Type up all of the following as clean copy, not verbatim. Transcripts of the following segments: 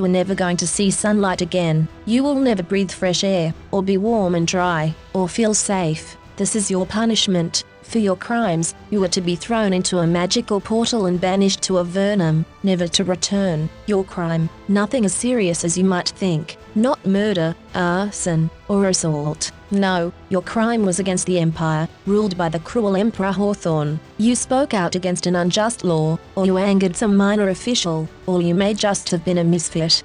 were never going to see sunlight again. You will never breathe fresh air, or be warm and dry, or feel safe. This is your punishment. For your crimes, you are to be thrown into a magical portal and banished to Avernum, never to return. Your crime, nothing as serious as you might think. Not murder, arson, or assault. No, your crime was against the Empire, ruled by the cruel Emperor Hawthorne. You spoke out against an unjust law, or you angered some minor official, or you may just have been a misfit.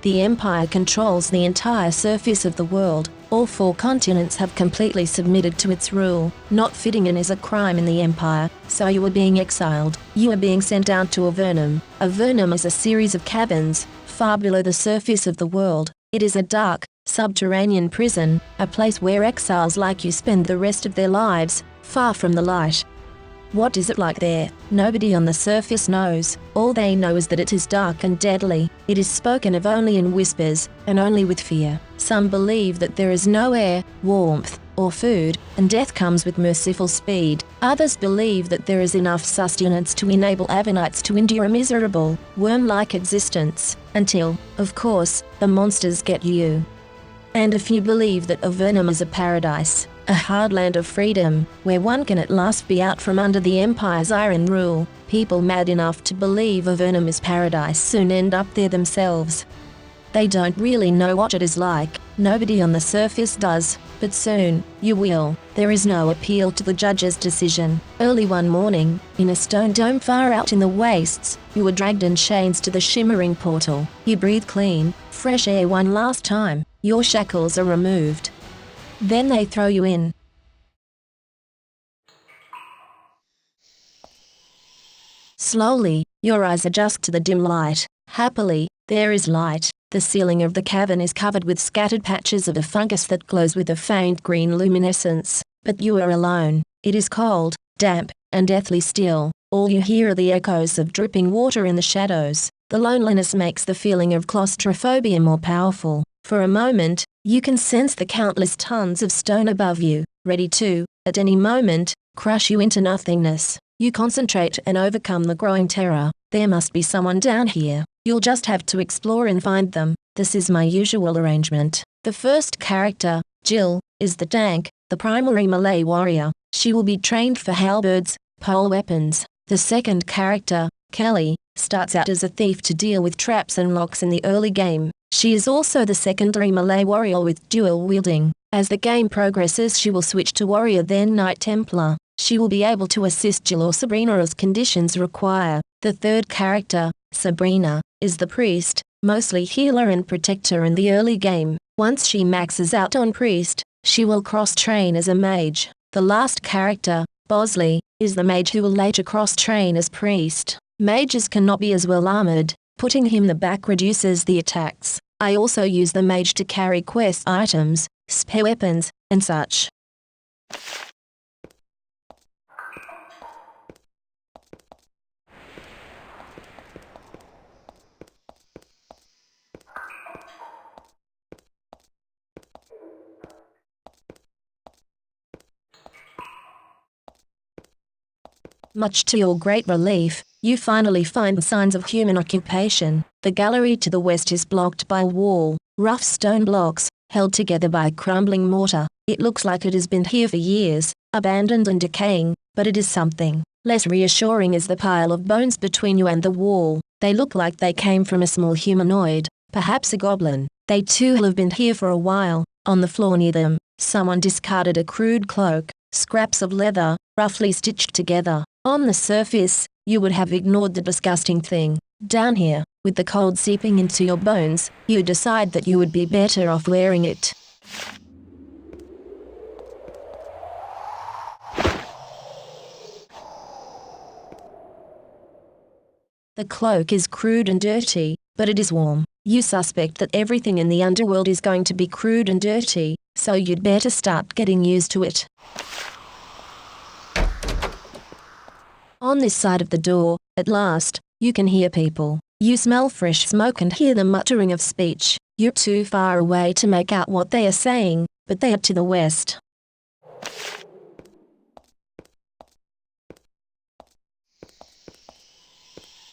The Empire controls the entire surface of the world. All 4 continents have completely submitted to its rule. Not fitting in is a crime in the Empire, so you are being exiled. You are being sent down to Avernum. Avernum is a series of caverns, far below the surface of the world. It is a dark, subterranean prison, a place where exiles like you spend the rest of their lives, far from the light. What is it like there? Nobody on the surface knows. All they know is that it is dark and deadly. It is spoken of only in whispers, and only with fear. Some believe that there is no air, warmth, or food, and death comes with merciful speed. Others believe that there is enough sustenance to enable Avernites to endure a miserable, worm-like existence, until, of course, the monsters get you. And if you believe that Avernum is a paradise, a hard land of freedom, where one can at last be out from under the Empire's iron rule, people mad enough to believe Avernum is paradise soon end up there themselves. They don't really know what it is like, nobody on the surface does, but soon, you will. There is no appeal to the judge's decision. Early one morning, in a stone dome far out in the wastes, you were dragged in chains to the shimmering portal. You breathe clean, fresh air one last time, your shackles are removed. Then they throw you in. Slowly, your eyes adjust to the dim light. Happily, there is light. The ceiling of the cavern is covered with scattered patches of a fungus that glows with a faint green luminescence. But you are alone. It is cold, damp, and deathly still. All you hear are the echoes of dripping water in the shadows. The loneliness makes the feeling of claustrophobia more powerful. For a moment, you can sense the countless tons of stone above you, ready to, at any moment, crush you into nothingness. You concentrate and overcome the growing terror. There must be someone down here. You'll just have to explore and find them. This is my usual arrangement. The first character, Jill, is the tank, the primary Malay warrior. She will be trained for halberds, pole weapons. The second character, Kelly, starts out as a thief to deal with traps and locks in the early game. She is also the secondary Malay warrior with dual wielding. As the game progresses, she will switch to warrior then Knight Templar. She will be able to assist Jill or Sabrina as conditions require. The third character, Sabrina, is the priest, mostly healer and protector in the early game. Once she maxes out on priest, she will cross-train as a mage. The last character, Bosley, is the mage who will later cross-train as priest. Mages cannot be as well armored. Putting him the back reduces the attacks. I also use the mage to carry quest items, spare weapons, and such. Much to your great relief, you finally find signs of human occupation. The gallery to the west is blocked by a wall, rough stone blocks, held together by crumbling mortar. It looks like it has been here for years, abandoned and decaying, but it is something. Less reassuring is the pile of bones between you and the wall. They look like they came from a small humanoid, perhaps a goblin. They too have been here for a while. On the floor near them, someone discarded a crude cloak, scraps of leather, roughly stitched together. On the surface, you would have ignored the disgusting thing. Down here, with the cold seeping into your bones, you decide that you would be better off wearing it. The cloak is crude and dirty, but it is warm. You suspect that everything in the underworld is going to be crude and dirty, so you'd better start getting used to it. On this side of the door, at last, you can hear people. You smell fresh smoke and hear the muttering of speech. You're too far away to make out what they are saying, but they are to the west.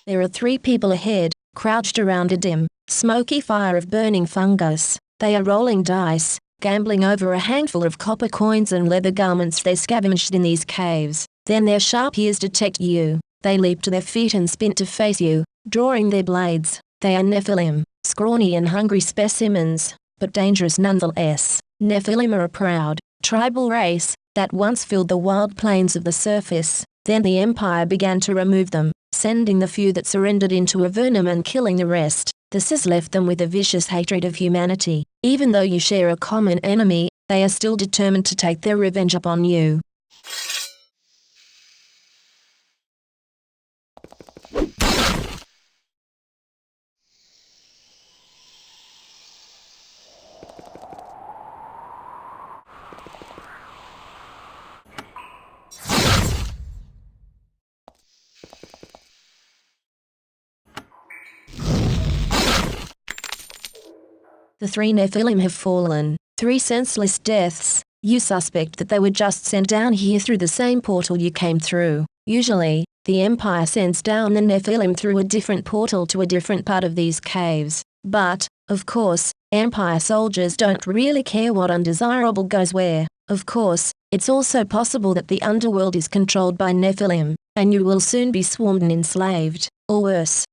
There are 3 people ahead, crouched around a dim, smoky fire of burning fungus. They are rolling dice, gambling over a handful of copper coins and leather garments they scavenged in these caves. Then their sharp ears detect you. They leap to their feet and spin to face you, drawing their blades. They are Nephilim, scrawny and hungry specimens, but dangerous nonetheless. Nephilim are a proud, tribal race that once filled the wild plains of the surface. Then the Empire began to remove them, sending the few that surrendered into Avernum and killing the rest. This has left them with a vicious hatred of humanity. Even though you share a common enemy, they are still determined to take their revenge upon you. The 3 Nephilim have fallen, 3 senseless deaths. You suspect that they were just sent down here through the same portal you came through. Usually, the Empire sends down the Nephilim through a different portal to a different part of these caves. But, of course, Empire soldiers don't really care what undesirable goes where. Of course, it's also possible that the underworld is controlled by Nephilim, and you will soon be swarmed and enslaved, or worse.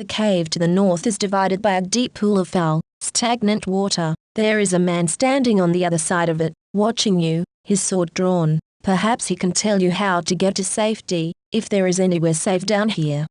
The cave to the north is divided by a deep pool of foul, stagnant water. There is a man standing on the other side of it, watching you, his sword drawn. Perhaps he can tell you how to get to safety, if there is anywhere safe down here.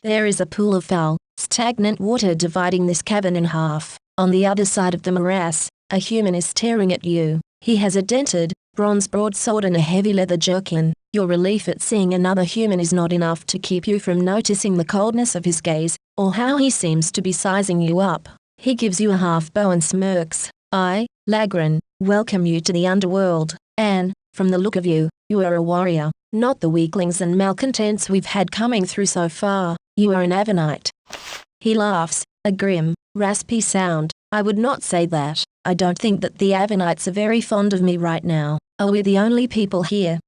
There is a pool of foul, stagnant water dividing this cavern in half. On the other side of the morass, a human is staring at you. He has a dented, bronze broadsword and a heavy leather jerkin. Your relief at seeing another human is not enough to keep you from noticing the coldness of his gaze, or how he seems to be sizing you up. He gives you a half bow and smirks. I, Lagran, welcome you to the underworld, and, from the look of you, you are a warrior, not the weaklings and malcontents we've had coming through so far. You are an Avernite. He laughs, a grim, raspy sound. I would not say that. I don't think that the Avernites are very fond of me right now. Are we the only people here?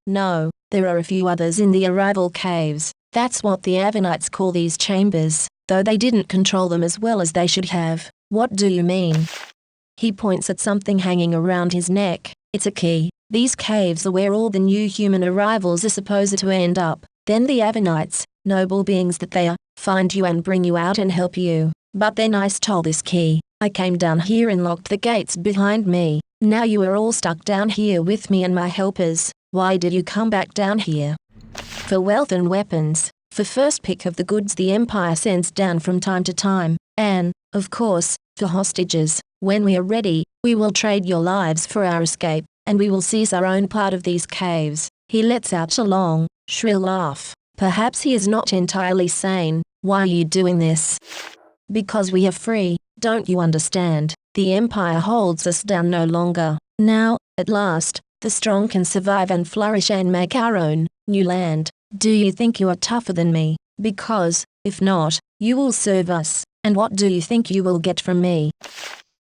No, there are a few others in the arrival caves. That's what the Avernites call these chambers, though they didn't control them as well as they should have. What do you mean? He points at something hanging around his neck. It's a key. These caves are where all the new human arrivals are supposed to end up. Then the Avernites, noble beings that they are, find you and bring you out and help you. But then I stole this key. I came down here and locked the gates behind me. Now you are all stuck down here with me and my helpers. Why did you come back down here? For wealth and weapons. For first pick of the goods the Empire sends down from time to time. And, of course, for hostages. When we are ready, we will trade your lives for our escape, and we will seize our own part of these caves. He lets out a long, shrill laugh. Perhaps he is not entirely sane. Why are you doing this? Because we are free, don't you understand? The Empire holds us down no longer. Now, at last, the strong can survive and flourish and make our own new land. Do you think you are tougher than me? Because, if not, you will serve us. And what do you think you will get from me?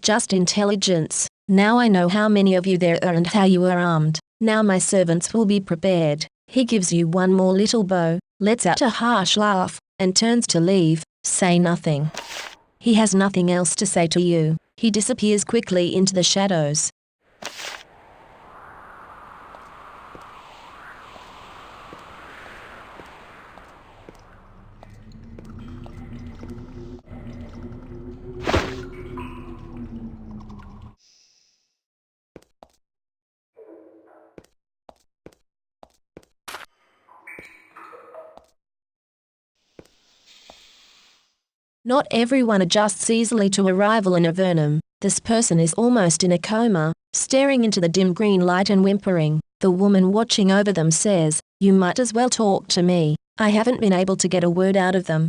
Just intelligence. Now I know how many of you there are and how you are armed. Now my servants will be prepared. He gives you one more little bow, lets out a harsh laugh, and turns to leave. Say nothing. He has nothing else to say to you. He disappears quickly into the shadows. Not everyone adjusts easily to arrival in Avernum. This person is almost in a coma, staring into the dim green light and whimpering. The woman watching over them says, "You might as well talk to me. I haven't been able to get a word out of them."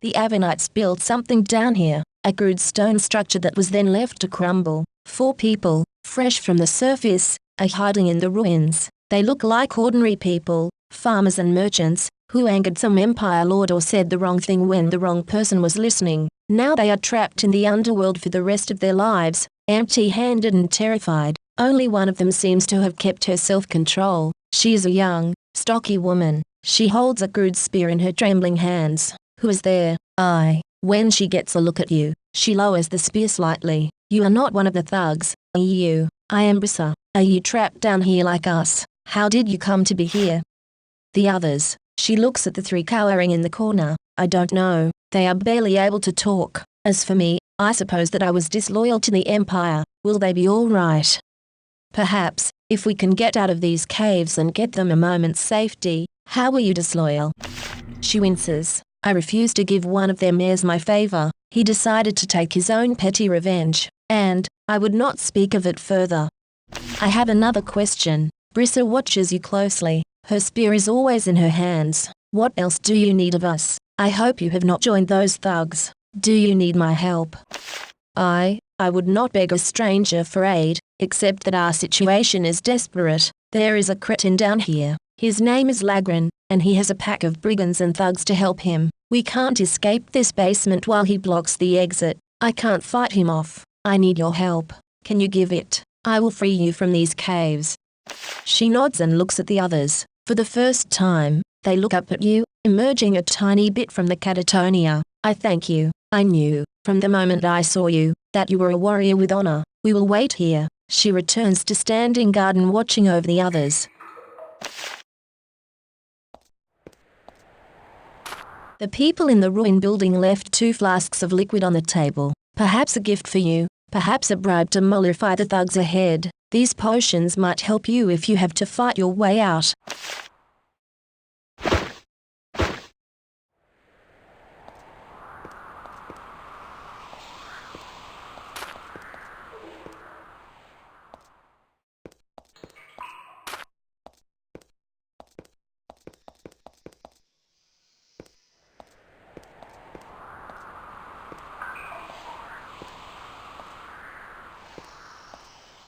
The Avernites built something down here, a crude stone structure that was then left to crumble. 4 people, fresh from the surface, are hiding in the ruins. They look like ordinary people, farmers and merchants, who angered some empire lord or said the wrong thing when the wrong person was listening. Now they are trapped in the underworld for the rest of their lives, empty-handed and terrified. Only one of them seems to have kept her self-control. She is a young, stocky woman. She holds a crude spear in her trembling hands. Who is there? I. When she gets a look at you, she lowers the spear slightly. You are not one of the thugs, are you? I am Brissa. Are you trapped down here like us? How did you come to be here? The others. She looks at the 3 cowering in the corner. I don't know. They are barely able to talk. As for me, I suppose that I was disloyal to the Empire. Will they be all right? Perhaps, if we can get out of these caves and get them a moment's safety. How were you disloyal? She winces. I refused to give one of their mares my favor. He decided to take his own petty revenge, and I would not speak of it further. I have another question. Brissa watches you closely. Her spear is always in her hands. What else do you need of us? I hope you have not joined those thugs. Do you need my help? I would not beg a stranger for aid, except that our situation is desperate. There is a cretin down here. His name is Lagran, and he has a pack of brigands and thugs to help him. We can't escape this basement while he blocks the exit. I can't fight him off. I need your help. Can you give it? I will free you from these caves. She nods and looks at the others. For the first time, they look up at you, emerging a tiny bit from the catatonia. I thank you. I knew, from the moment I saw you, that you were a warrior with honor. We will wait here. She returns to standing guard and watching over the others. The people in the ruined building left 2 flasks of liquid on the table. Perhaps a gift for you, perhaps a bribe to mollify the thugs ahead. These potions might help you if you have to fight your way out.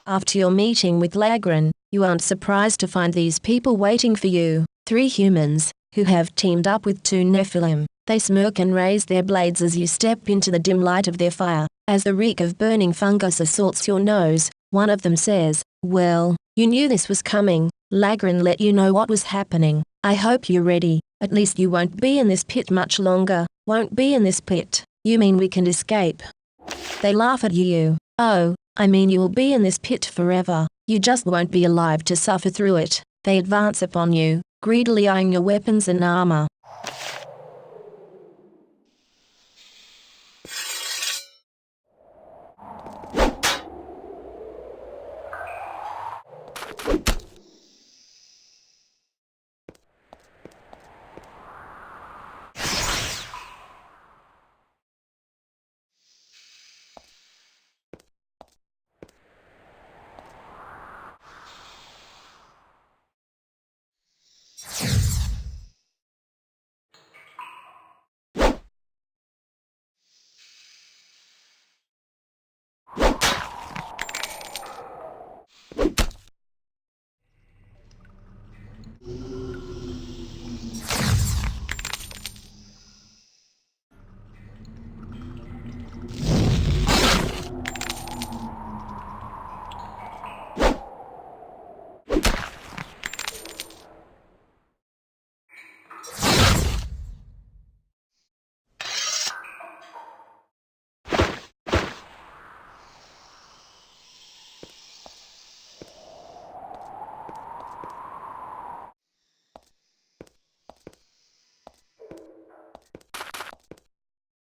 After your meeting with Lagrin, you aren't surprised to find these people waiting for you. 3 humans, who have teamed up with 2 Nephilim. They smirk and raise their blades as you step into the dim light of their fire. As the reek of burning fungus assaults your nose, one of them says, "Well, you knew this was coming. Lagrin let you know what was happening. I hope you're ready. At least you won't be in this pit much longer." "Won't be in this pit? You mean we can escape?" They laugh at you. "Oh, I mean you will be in this pit forever. You just won't be alive to suffer through it." They advance upon you, greedily eyeing your weapons and armor.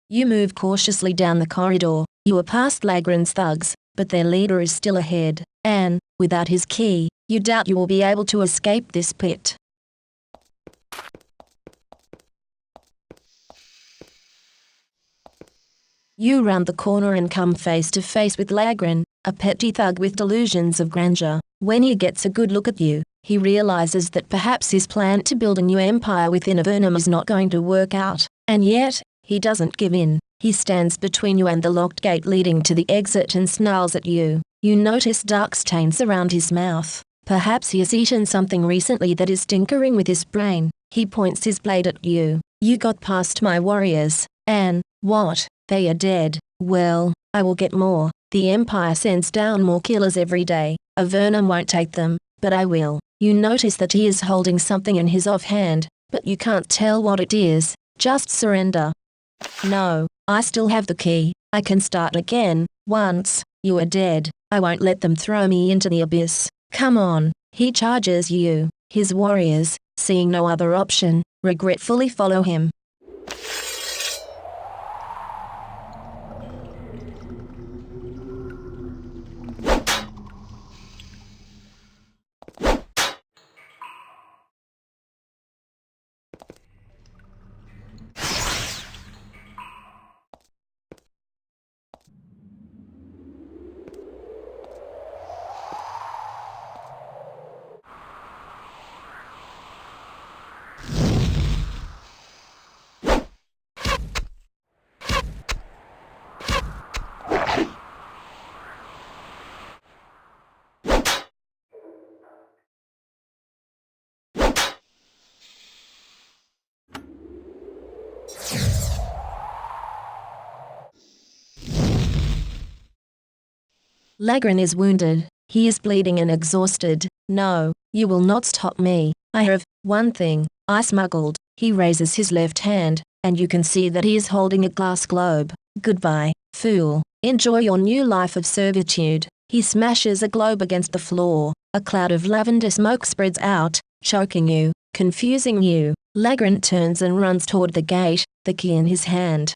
You move cautiously down the corridor. You are past Lagrin's thugs, but their leader is still ahead, and, without his key, you doubt you will be able to escape this pit. You round the corner and come face to face with Lagrin, a petty thug with delusions of grandeur. When he gets a good look at you, he realizes that perhaps his plan to build a new empire within Avernum is not going to work out, and yet, he doesn't give in. He stands between you and the locked gate leading to the exit and snarls at you. You notice dark stains around his mouth. Perhaps he has eaten something recently that is tinkering with his brain. He points his blade at you. "You got past my warriors, and, what? They are dead. Well, I will get more. The Empire sends down more killers every day. Avernum won't take them, but I will." You notice that he is holding something in his offhand, but you can't tell what it is. "Just surrender." "No, I still have the key. I can start again. Once you are dead, I won't let them throw me into the abyss. Come on." He charges you. His warriors, seeing no other option, regretfully follow him. Lagrin is wounded. He is bleeding and exhausted. "No, you will not stop me. I have one thing I smuggled." He raises his left hand, and you can see that he is holding a glass globe. "Goodbye, fool. Enjoy your new life of servitude." He smashes a globe against the floor. A cloud of lavender smoke spreads out, choking you, confusing you. Lagrin turns and runs toward the gate, the key in his hand.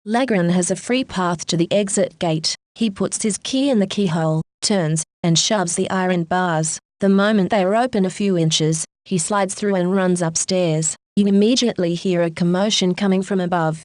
Lagran has a free path to the exit gate. He puts his key in the keyhole, turns, and shoves the iron bars. The moment they are open a few inches, he slides through and runs upstairs. You immediately hear a commotion coming from above.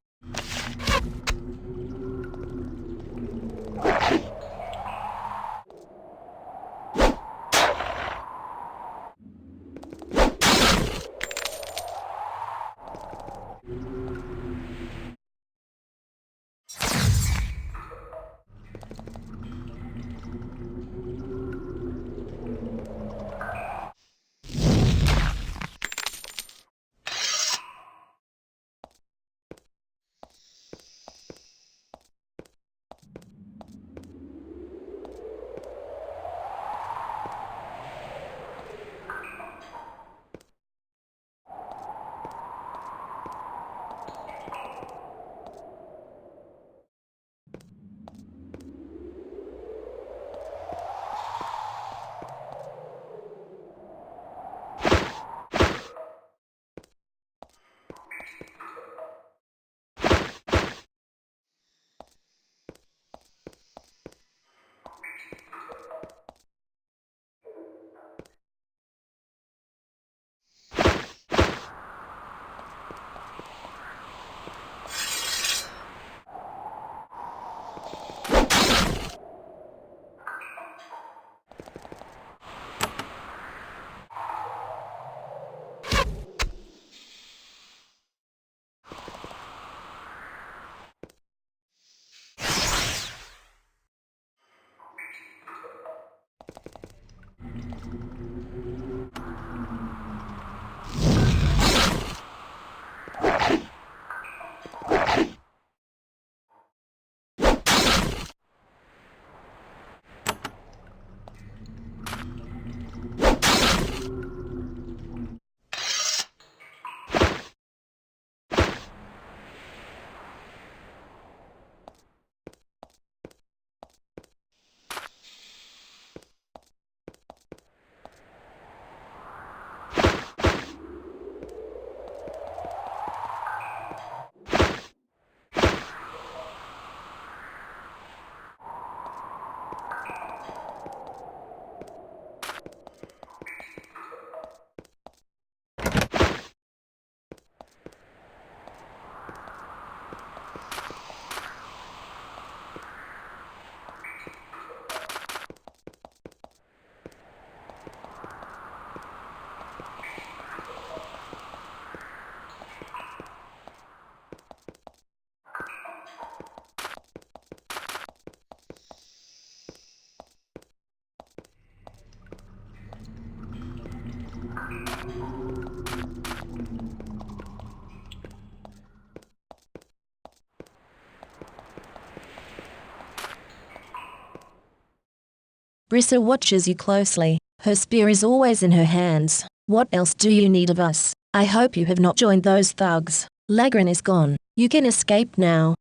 Brissa watches you closely. Her spear is always in her hands. What else do you need of us? I hope you have not joined those thugs. Lagran is gone. You can escape now.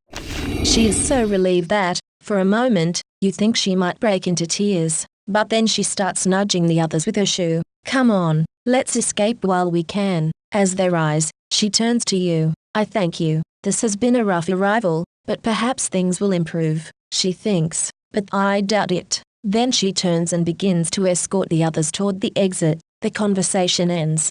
She is so relieved that, for a moment, you think she might break into tears. But then she starts nudging the others with her shoe. Come on, let's escape while we can. As they rise, she turns to you. I thank you. This has been a rough arrival, but perhaps things will improve, she thinks, but I doubt it. Then she turns and begins to escort the others toward the exit. The conversation ends.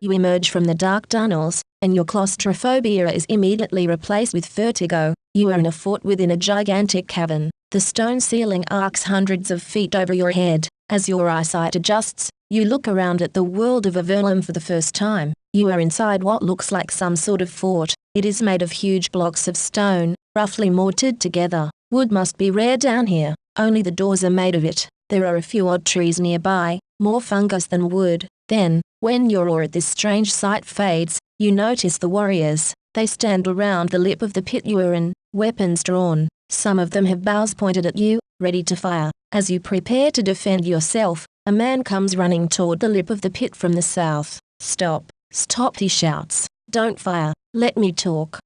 You emerge from the dark tunnels, and your claustrophobia is immediately replaced with vertigo. You are in a fort within a gigantic cavern. The stone ceiling arcs hundreds of feet over your head. As your eyesight adjusts, you look around at the world of Avernum for the first time. You are inside what looks like some sort of fort. It is made of huge blocks of stone, roughly mortared together. Wood must be rare down here. Only the doors are made of it. There are a few odd trees nearby, more fungus than wood. Then, when your awe at this strange sight fades, you notice the warriors. They stand around the lip of the pit you are in, weapons drawn. Some of them have bows pointed at you, ready to fire. As you prepare to defend yourself, a man comes running toward the lip of the pit from the south. Stop, stop, he shouts. Don't fire, let me talk.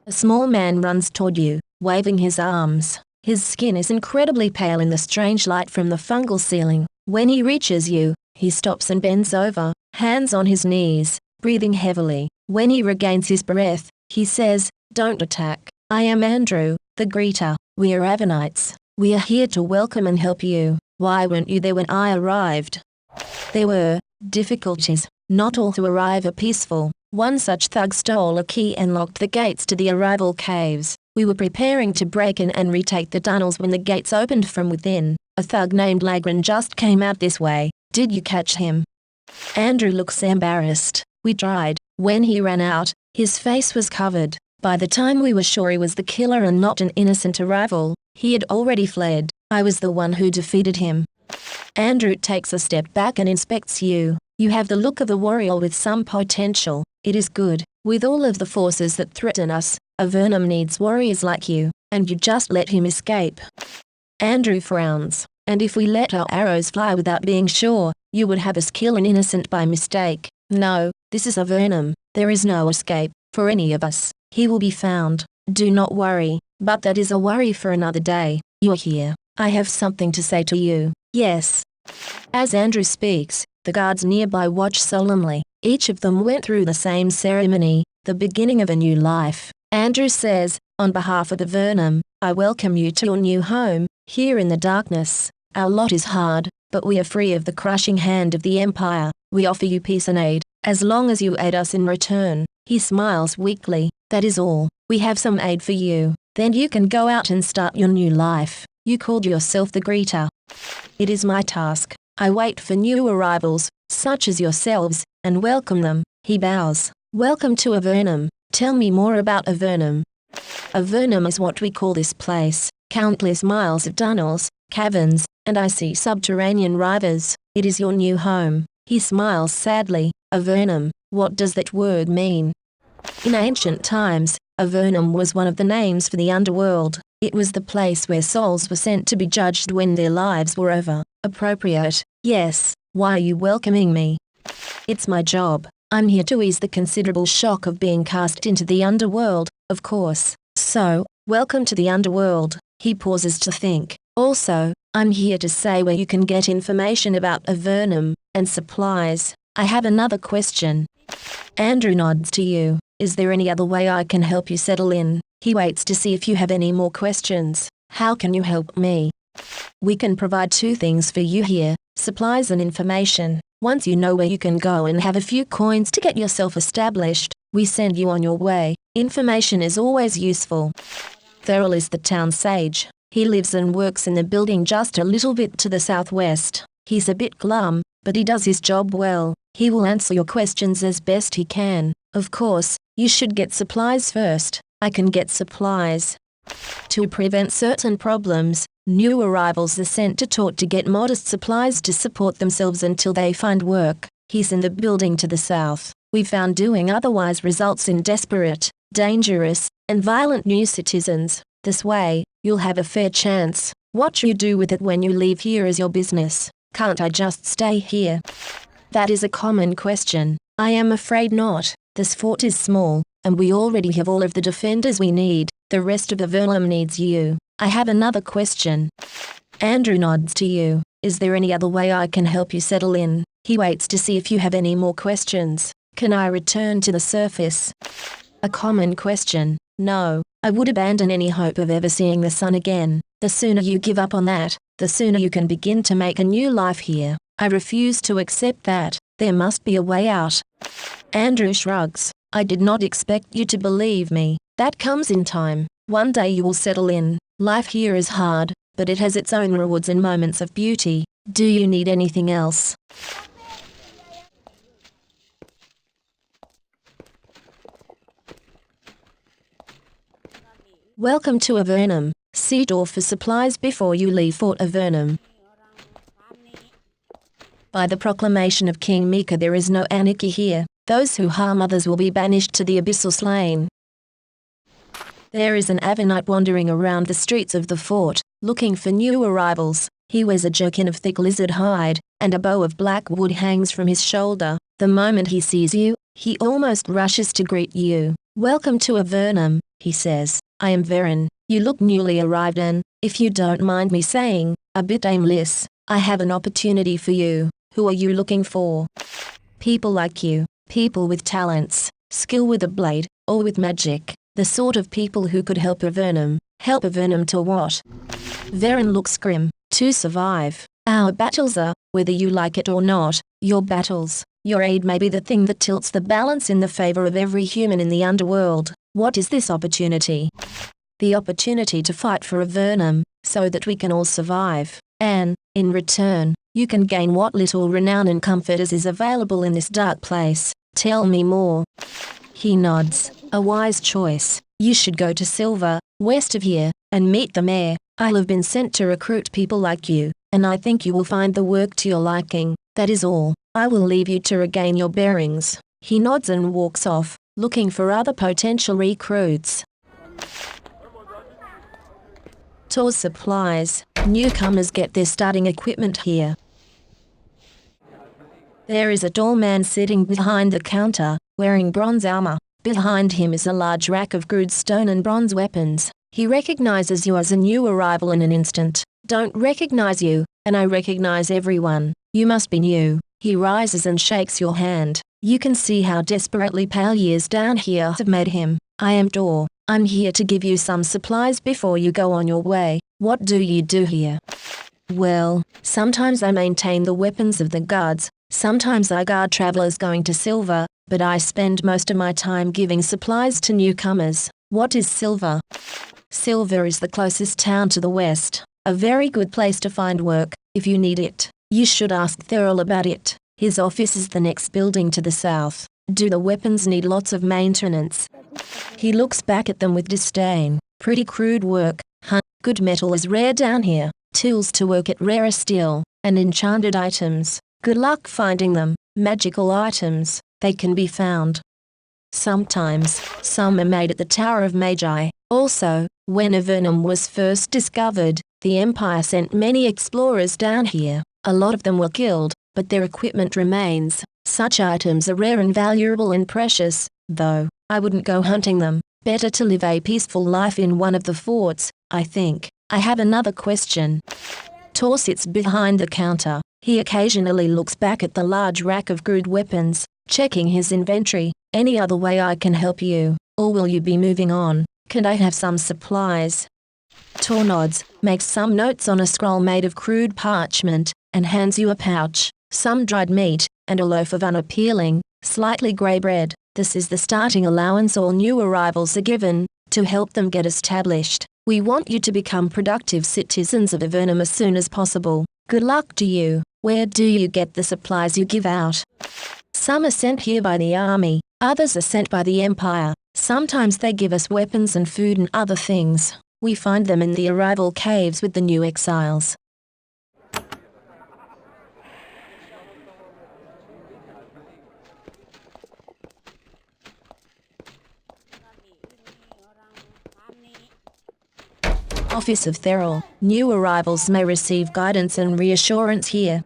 A small man runs toward you, waving his arms. His skin is incredibly pale in the strange light from the fungal ceiling. When he reaches you, he stops and bends over, hands on his knees, breathing heavily. When he regains his breath, he says, "Don't attack. I am Andrew, the greeter. We are Avernites. We are here to welcome and help you. Why weren't you there when I arrived?" There were difficulties. Not all who arrive are peaceful. One such thug stole a key and locked the gates to the arrival caves. We were preparing to break in and retake the tunnels when the gates opened from within. A thug named Lagran just came out this way. Did you catch him? Andrew looks embarrassed. We tried. When he ran out, his face was covered. By the time we were sure he was the killer and not an innocent arrival, he had already fled. I was the one who defeated him. Andrew takes a step back and inspects you. You have the look of a warrior with some potential. It is good. With all of the forces that threaten us, Avernum needs warriors like you, and you just let him escape. Andrew frowns. And if we let our arrows fly without being sure, you would have us kill an innocent by mistake. No, this is Avernum. There is no escape for any of us. He will be found. Do not worry, but that is a worry for another day. You're here. I have something to say to you. Yes. As Andrew speaks, the guards nearby watch solemnly. Each of them went through the same ceremony, the beginning of a new life. Andrew says, "On behalf of Avernum, I welcome you to your new home, here in the darkness. Our lot is hard, but we are free of the crushing hand of the Empire. We offer you peace and aid, as long as you aid us in return." He smiles weakly. "That is all. We have some aid for you. Then you can go out and start your new life. You called yourself the greeter. It is my task. I wait for new arrivals, such as yourselves, and welcome them." He bows. "Welcome to Avernum. Tell me more about Avernum." Avernum is what we call this place. Countless miles of tunnels, caverns, and icy subterranean rivers. It is your new home. He smiles sadly. Avernum, what does that word mean? In ancient times, Avernum was one of the names for the underworld. It was the place where souls were sent to be judged when their lives were over. Appropriate. Yes. Why are you welcoming me? It's my job. I'm here to ease the considerable shock of being cast into the underworld, of course. So, welcome to the underworld. He pauses to think. Also, I'm here to say where you can get information about Avernum, and supplies. I have another question. Andrew nods to you. Is there any other way I can help you settle in? He waits to see if you have any more questions. How can you help me? We can provide two things for you here, supplies and information. Once you know where you can go and have a few coins to get yourself established, we send you on your way. Information is always useful. Thurl is the town sage. He lives and works in the building just a little bit to the southwest. He's a bit glum, but he does his job well. He will answer your questions as best he can. Of course, you should get supplies first. I can get supplies. To prevent certain problems, new arrivals are sent to Tort to get modest supplies to support themselves until they find work. He's in the building to the south. We found doing otherwise results in desperate, dangerous, and violent new citizens. This way, you'll have a fair chance. What you do with it when you leave here is your business. Can't I just stay here? That is a common question. I am afraid not. This fort is small, and we already have all of the defenders we need. The rest of Avernum needs you. I have another question. Andrew nods to you. Is there any other way I can help you settle in? He waits to see if you have any more questions. Can I return to the surface? A common question. No, I would abandon any hope of ever seeing the sun again. The sooner you give up on that, the sooner you can begin to make a new life here. I refuse to accept that. There must be a way out. Andrew shrugs. I did not expect you to believe me. That comes in time. One day you will settle in. Life here is hard, but it has its own rewards and moments of beauty. Do you need anything else? Welcome to Avernum. See door for supplies before you leave Fort Avernum. By the proclamation of King Mika, there is no anarchy here. Those who harm others will be banished to the abyss or slain. There is an Avernite wandering around the streets of the fort, looking for new arrivals. He wears a jerkin of thick lizard hide, and a bow of black wood hangs from his shoulder. The moment he sees you, he almost rushes to greet you. Welcome to Avernum, he says. I am Varen. You look newly arrived and, if you don't mind me saying, a bit aimless. I have an opportunity for you. Who are you looking for? People like you. People with talents, skill with a blade, or with magic. The sort of people who could help Avernum. Help Avernum to what? Varen looks grim. To survive. Our battles are, whether you like it or not, your battles. Your aid may be the thing that tilts the balance in the favor of every human in the underworld. What is this opportunity? The opportunity to fight for Avernum, so that we can all survive. And, in return, you can gain what little renown and comfort is available in this dark place. Tell me more. He nods. A wise choice. You should go to Silver, west of here, and meet the mayor. I have been sent to recruit people like you, and I think you will find the work to your liking. That is all. I will leave you to regain your bearings. He nods and walks off, looking for other potential recruits. Tours supplies. Newcomers get their starting equipment here. There is a tall man sitting behind the counter, wearing bronze armor. Behind him is a large rack of crude stone and bronze weapons. He recognizes you as a new arrival in an instant. Don't recognize you, and I recognize everyone. You must be new. He rises and shakes your hand. You can see how desperately pale years down here have made him. I am Dor. I'm here to give you some supplies before you go on your way. What do you do here? Well, sometimes I maintain the weapons of the guards. Sometimes I guard travelers going to Silver, but I spend most of my time giving supplies to newcomers. What is Silver? Silver is the closest town to the west. A very good place to find work, if you need it. You should ask Thurl about it. His office is the next building to the south. Do the weapons need lots of maintenance? He looks back at them with disdain. Pretty crude work, huh? Good metal is rare down here. Tools to work at rarer steel, and enchanted items. Good luck finding them. Magical items, they can be found. Sometimes, some are made at the Tower of Magi. Also, when Avernum was first discovered, the Empire sent many explorers down here. A lot of them were killed, but their equipment remains. Such items are rare and valuable and precious, though. I wouldn't go hunting them. Better to live a peaceful life in one of the forts, I think. I have another question. Tor sits behind the counter. He occasionally looks back at the large rack of crude weapons, checking his inventory. Any other way I can help you? Or will you be moving on? Can I have some supplies? Tor nods, makes some notes on a scroll made of crude parchment, and hands you a pouch, some dried meat, and a loaf of unappealing, slightly grey bread. This is the starting allowance all new arrivals are given, to help them get established. We want you to become productive citizens of Avernum as soon as possible. Good luck to you. Where do you get the supplies you give out? Some are sent here by the army, others are sent by the Empire. Sometimes they give us weapons and food and other things. We find them in the arrival caves with the new exiles. Office of Thurl. New arrivals may receive guidance and reassurance here.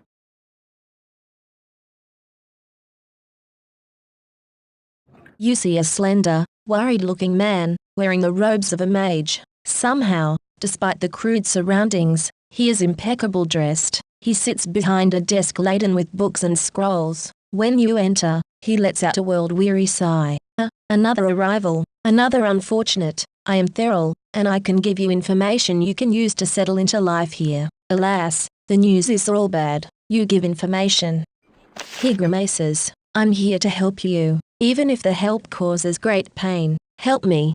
You see a slender, worried-looking man, wearing the robes of a mage. Somehow, despite the crude surroundings, he is impeccable dressed. He sits behind a desk laden with books and scrolls. When you enter, he lets out a world-weary sigh. Another arrival, another unfortunate. I am Thurl, and I can give you information you can use to settle into life here. Alas, the news is all bad. You give information. He grimaces. I'm here to help you, even if the help causes great pain. Help me.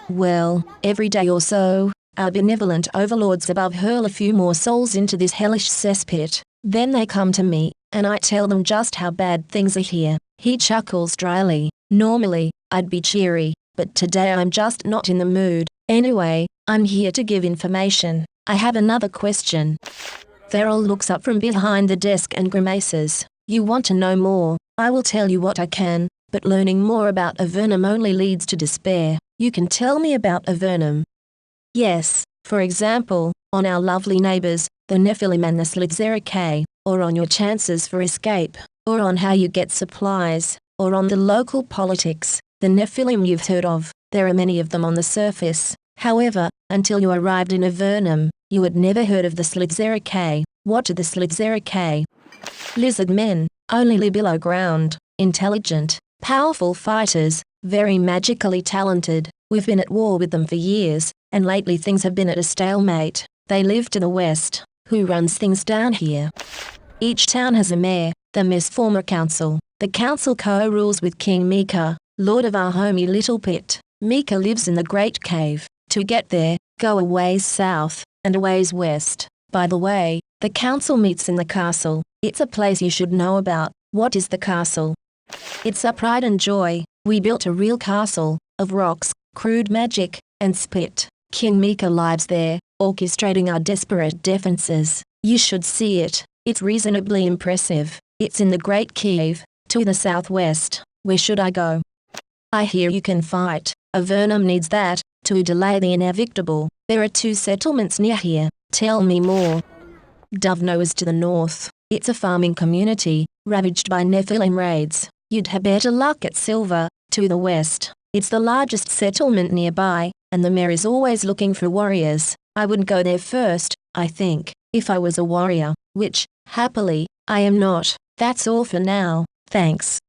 Well, every day or so, Our benevolent overlords above hurl a few more souls into this hellish cesspit. Then they come to me, and I tell them just how bad things are here. He chuckles dryly. Normally, I'd be cheery, but today I'm just not in the mood. Anyway, I'm here to give information. I have another question. Farrell looks up from behind the desk and grimaces. You want to know more? I will tell you what I can, but learning more about Avernum only leads to despair. You can tell me about Avernum. Yes, for example, on our lovely neighbors, the Nephilim and the Slitzerik, or on your chances for escape, or on how you get supplies, or on the local politics. The Nephilim you've heard of, there are many of them on the surface. However, until you arrived in Avernum, you had never heard of the Slitzerik. What are the Slitzerik? Lizard men, only live below ground, intelligent, powerful fighters, very magically talented. We've been at war with them for years, and lately things have been at a stalemate. They live to the west. Who runs things down here? Each town has a mayor. The mayor's former council. The council co-rules with King Mika, lord of our homey little pit. Mika lives in the Great Cave. To get there, go a ways south, and a ways west. By the way, the council meets in the castle. It's a place you should know about. What is the castle? It's our pride and joy. We built a real castle, of rocks, crude magic, and spit. King Mika lives there, orchestrating our desperate defenses. You should see it. It's reasonably impressive. It's in the Great Cave, to the southwest. Where should I go? I hear you can fight. Avernum needs that, to delay the inevitable. There are 2 settlements near here. Tell me more. Duvno is to the north. It's a farming community, ravaged by Nephilim raids. You'd have better luck at Silver, to the west. It's the largest settlement nearby, and the mayor is always looking for warriors. I would go there first, I think, if I was a warrior, which, happily, I am not. That's all for now, thanks.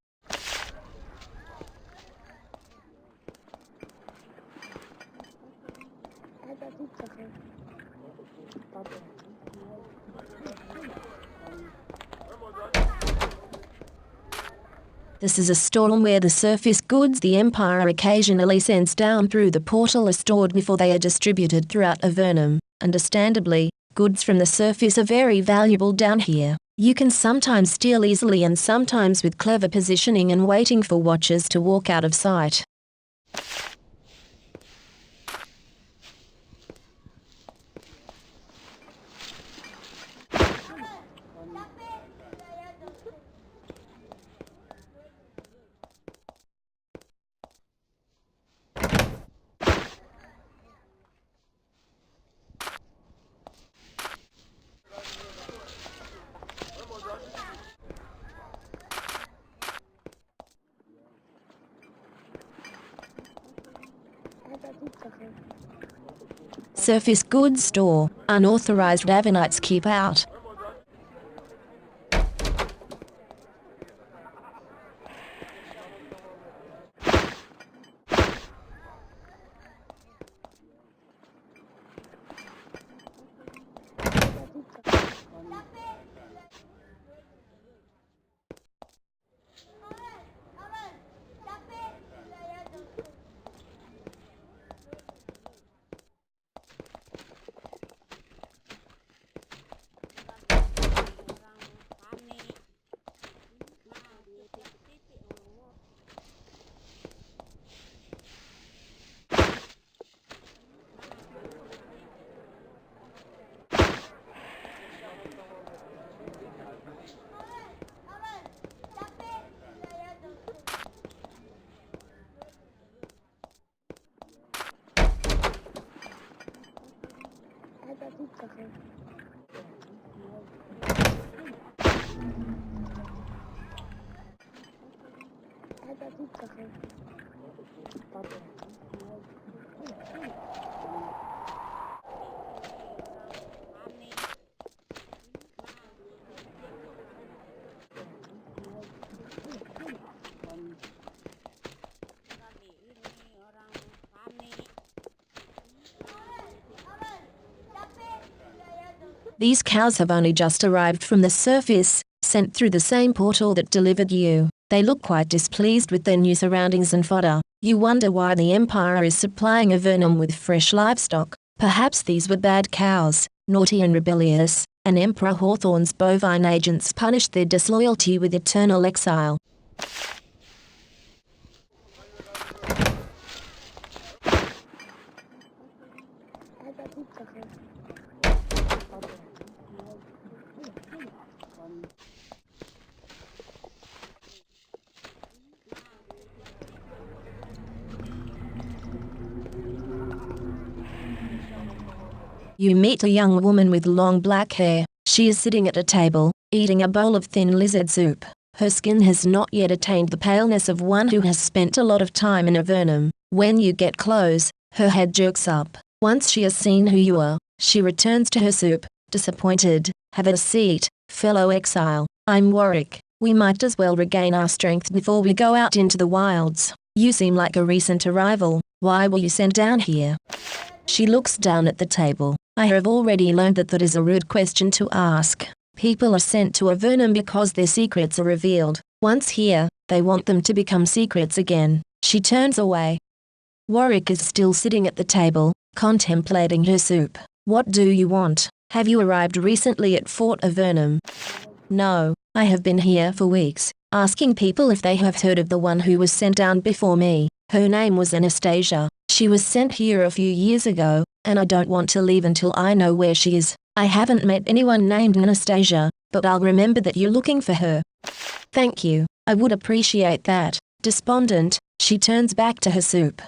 This is a storm where the surface goods the Empire occasionally sends down through the portal are stored before they are distributed throughout Avernum. Understandably, goods from the surface are very valuable down here. You can sometimes steal easily and sometimes with clever positioning and waiting for watchers to walk out of sight. Surface goods store. Unauthorized Avernites keep out. These cows have only just arrived from the surface, sent through the same portal that delivered you. They look quite displeased with their new surroundings and fodder. You wonder why the Empire is supplying Avernum with fresh livestock. Perhaps these were bad cows, naughty and rebellious, and Emperor Hawthorne's bovine agents punished their disloyalty with eternal exile. You meet a young woman with long black hair. She is sitting at a table, eating a bowl of thin lizard soup. Her skin has not yet attained the paleness of one who has spent a lot of time in Avernum. When you get close, her head jerks up. Once she has seen who you are, she returns to her soup, disappointed. Have a seat, fellow exile. I'm Warwick. We might as well regain our strength before we go out into the wilds. You seem like a recent arrival. Why were you sent down here? She looks down at the table. I have already learned that is a rude question to ask. People are sent to Avernum because their secrets are revealed. Once here, they want them to become secrets again. She turns away. Warwick is still sitting at the table, contemplating her soup. What do you want? Have you arrived recently at Fort Avernum? No, I have been here for weeks, asking people if they have heard of the one who was sent down before me. Her name was Anastasia. She was sent here a few years ago, and I don't want to leave until I know where she is. I haven't met anyone named Anastasia, but I'll remember that you're looking for her. Thank you, I would appreciate that. Despondent, she turns back to her soup.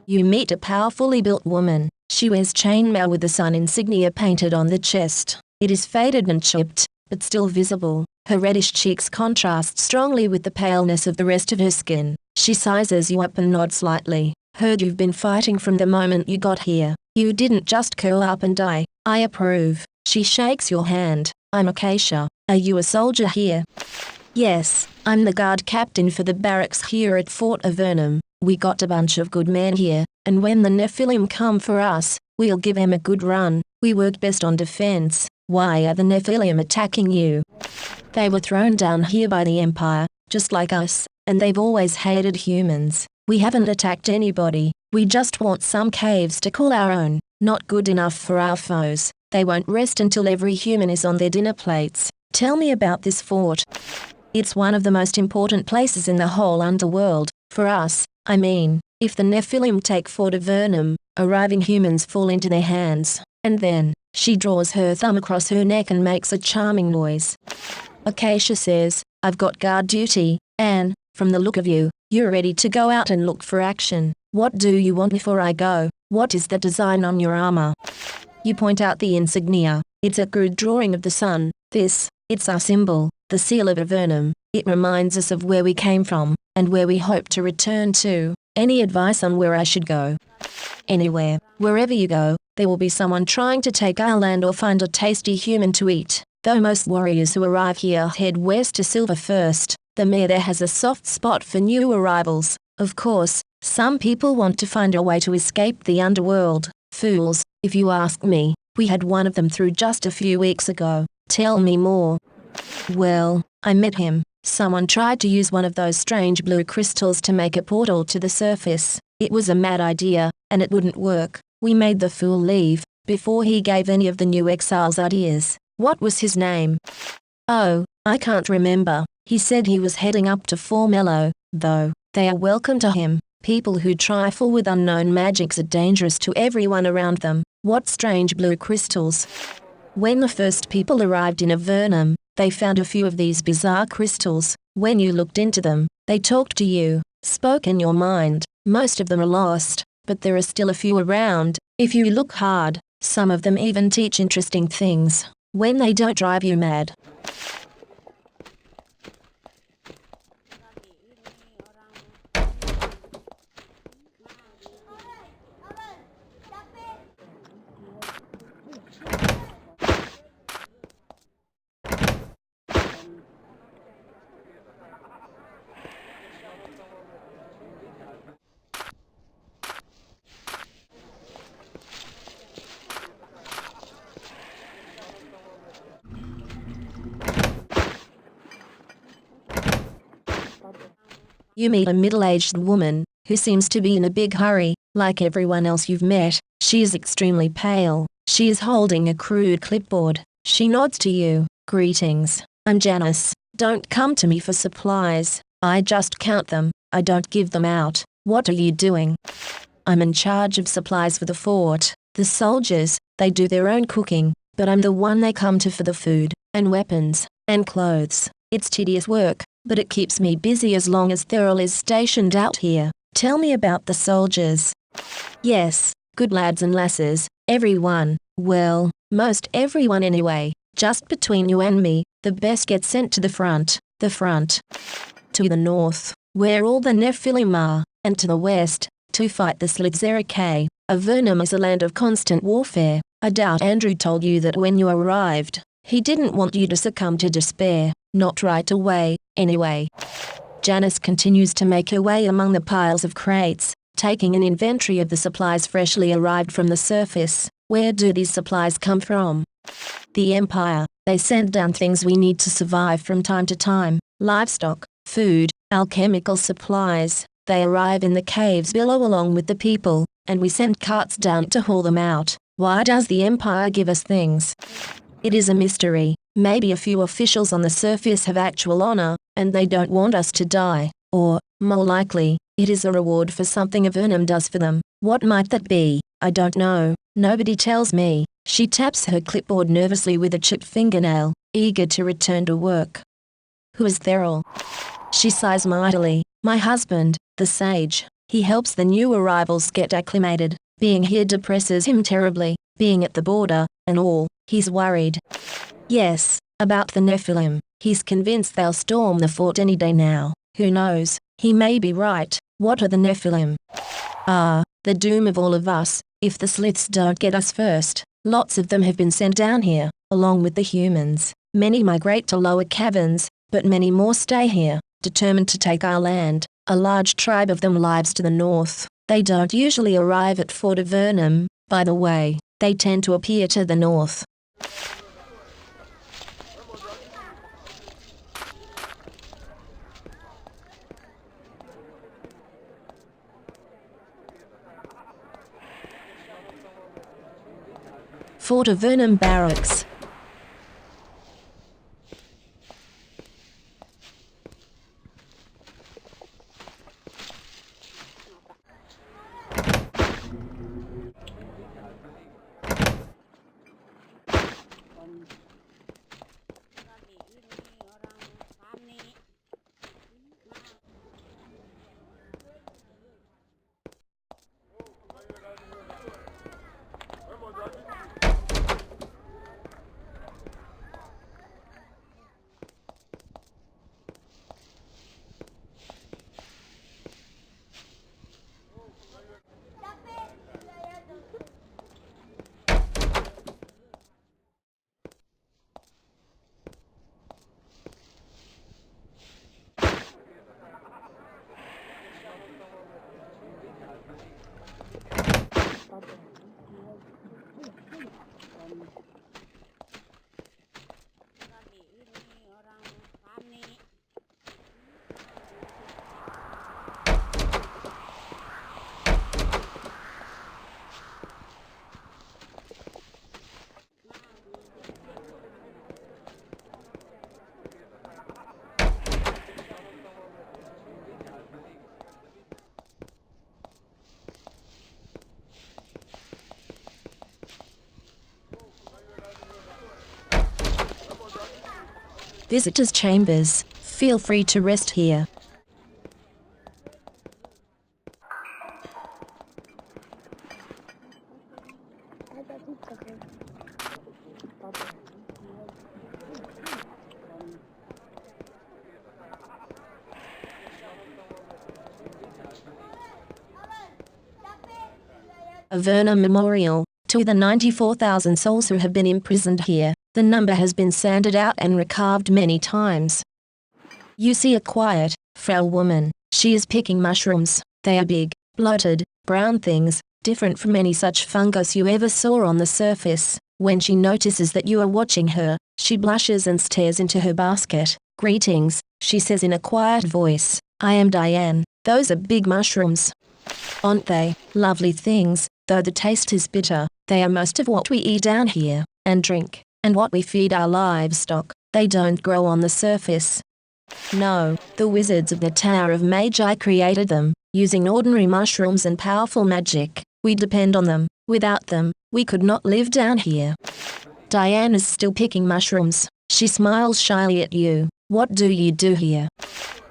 You meet a powerfully built woman. She wears chainmail with the sun insignia painted on the chest. It is faded and chipped, but still visible. Her reddish cheeks contrast strongly with the paleness of the rest of her skin. She sizes you up and nods slightly. Heard you've been fighting from the moment you got here. You didn't just curl up and die. I approve. She shakes your hand. I'm Acacia. Are you a soldier here? Yes, I'm the guard captain for the barracks here at Fort Avernum. We got a bunch of good men here, and when the Nephilim come for us, we'll give them a good run. We work best on defense. Why are the Nephilim attacking you? They were thrown down here by the Empire, just like us, and they've always hated humans. We haven't attacked anybody. We just want some caves to call our own. Not good enough for our foes. They won't rest until every human is on their dinner plates. Tell me about this fort. It's one of the most important places in the whole underworld. For us, I mean, if the Nephilim take Fort Avernum, arriving humans fall into their hands. And then, she draws her thumb across her neck and makes a charming noise. Acacia says, I've got guard duty, and, from the look of you, you're ready to go out and look for action. What do you want before I go? What is the design on your armor? You point out the insignia. It's a crude drawing of the sun. It's our symbol, the seal of Avernum. It reminds us of where we came from, and where we hope to return to. Any advice on where I should go? Anywhere. Wherever you go, there will be someone trying to take our land or find a tasty human to eat. Though most warriors who arrive here head west to Silver first, the mayor there has a soft spot for new arrivals. Of course, some people want to find a way to escape the underworld. Fools, if you ask me. We had one of them through just a few weeks ago. Tell me more. Well, I met him. Someone tried to use one of those strange blue crystals to make a portal to the surface. It was a mad idea, and it wouldn't work. We made the fool leave, before he gave any of the new exiles ideas. What was his name? Oh, I can't remember. He said he was heading up to Formello, though. They are welcome to him. People who trifle with unknown magics are dangerous to everyone around them. What strange blue crystals? When the first people arrived in Avernum, they found a few of these bizarre crystals. When you looked into them, they talked to you, spoke in your mind. Most of them are lost, but there are still a few around. If you look hard, some of them even teach interesting things. When they don't drive you mad. You meet a middle-aged woman, who seems to be in a big hurry. Like everyone else you've met, she is extremely pale. She is holding a crude clipboard. She nods to you. Greetings, I'm Janice. Don't come to me for supplies. I just count them. I don't give them out. What are you doing? I'm in charge of supplies for the fort. The soldiers, they do their own cooking, but I'm the one they come to for the food, and weapons, and clothes. It's tedious work, but it keeps me busy as long as Thurl is stationed out here. Tell me about the soldiers. Yes, good lads and lasses, everyone. Well, most everyone anyway. Just between you and me, the best get sent to the front. The front. To the north, where all the Nephilim are, and to the west, to fight the Slitzerik. Avernum is a land of constant warfare. I doubt Andrew told you that when you arrived. He didn't want you to succumb to despair. Not right away, anyway. Janice continues to make her way among the piles of crates, taking an inventory of the supplies freshly arrived from the surface. Where do these supplies come from? The Empire. They send down things we need to survive from time to time. Livestock, food, alchemical supplies. They arrive in the caves below along with the people, and we send carts down to haul them out. Why does the Empire give us things? It is a mystery. Maybe a few officials on the surface have actual honor, and they don't want us to die. Or, more likely, it is a reward for something Avernum does for them. What might that be? I don't know. Nobody tells me. She taps her clipboard nervously with a chipped fingernail, eager to return to work. Who is Thurl? She sighs mightily. My husband, the sage. He helps the new arrivals get acclimated. Being here depresses him terribly. Being at the border, and all, he's worried. Yes, about the Nephilim. He's convinced they'll storm the fort any day now. Who knows? He may be right. What are the Nephilim? The doom of all of us, if the Sliths don't get us first. Lots of them have been sent down here, along with the humans. Many migrate to lower caverns, but many more stay here, determined to take our land. A large tribe of them lives to the north. They don't usually arrive at Fort Avernum, by the way. They tend to appear to the north. Fort Avernum Barracks. Visitors' chambers. Feel free to rest here. Avernum Memorial, to the 94,000 souls who have been imprisoned here. The number has been sanded out and recarved many times. You see a quiet, frail woman. She is picking mushrooms. They are big, bloated, brown things, different from any such fungus you ever saw on the surface. When she notices that you are watching her, she blushes and stares into her basket. Greetings, she says in a quiet voice. I am Diane. Those are big mushrooms. Aren't they lovely things? Though the taste is bitter, they are most of what we eat down here, and drink, and what we feed our livestock. They don't grow on the surface. No, the wizards of the Tower of Magi created them, using ordinary mushrooms and powerful magic. We depend on them. Without them, we could not live down here. Diane is still picking mushrooms. She smiles shyly at you. What do you do here?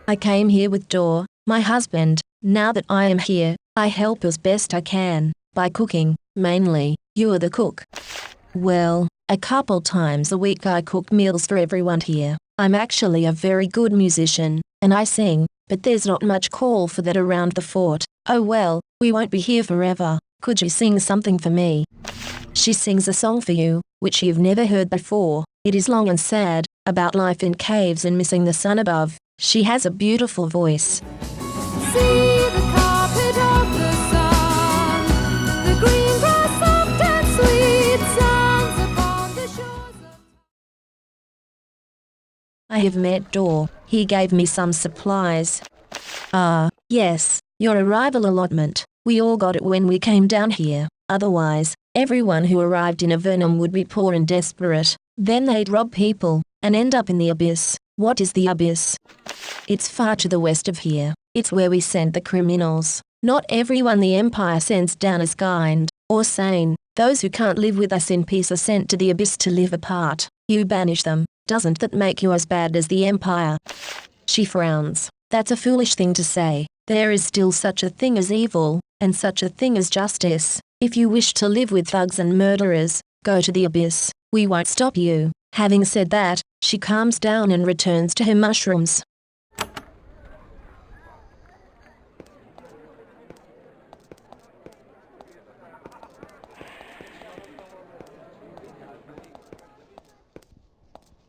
I came here with Dor, my husband. Now that I am here, I help as best I can, by cooking, mainly. You are the cook. Well, a couple times a week I cook meals for everyone here. I'm actually a very good musician, and I sing, but there's not much call for that around the fort. Oh well, we won't be here forever. Could you sing something for me? She sings a song for you, which you've never heard before. It is long and sad, about life in caves and missing the sun above. She has a beautiful voice. See the carpet of the sun, the green grass soft and sweet sounds upon the shores of... I have met Dor. He gave me some supplies. Ah, yes, your arrival allotment. We all got it when we came down here. Otherwise, everyone who arrived in Avernum would be poor and desperate. Then they'd rob people, and end up in the abyss. What is the abyss? It's far to the west of here. It's where we send the criminals. Not everyone the Empire sends down is kind, or sane. Those who can't live with us in peace are sent to the abyss to live apart. You banish them. Doesn't that make you as bad as the Empire? She frowns. That's a foolish thing to say. There is still such a thing as evil, and such a thing as justice. If you wish to live with thugs and murderers, go to the abyss. We won't stop you. Having said that, she calms down and returns to her mushrooms.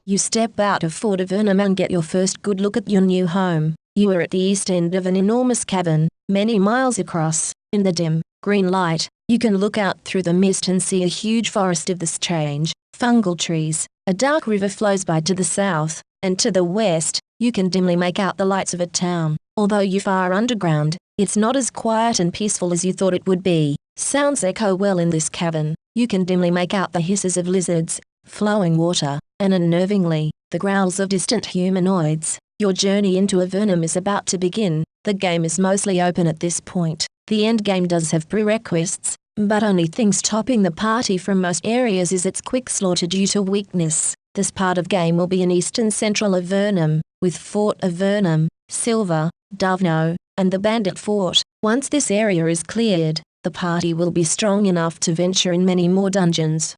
You step out of Fort Avernum and get your first good look at your new home. You are at the east end of an enormous cavern, many miles across. In the dim, green light, you can look out through the mist and see a huge forest of the strange, fungal trees. A dark river flows by to the south, and to the west, you can dimly make out the lights of a town. Although you're far underground, it's not as quiet and peaceful as you thought it would be. Sounds echo well in this cavern. You can dimly make out the hisses of lizards, flowing water, and unnervingly, the growls of distant humanoids. Your journey into Avernum is about to begin. The game is mostly open at this point. The end game does have prerequisites, but only things topping the party from most areas is its quick slaughter due to weakness. This part of game will be in eastern central Avernum, with Fort Avernum, Silver, Duvno, and the Bandit Fort. Once this area is cleared, the party will be strong enough to venture in many more dungeons.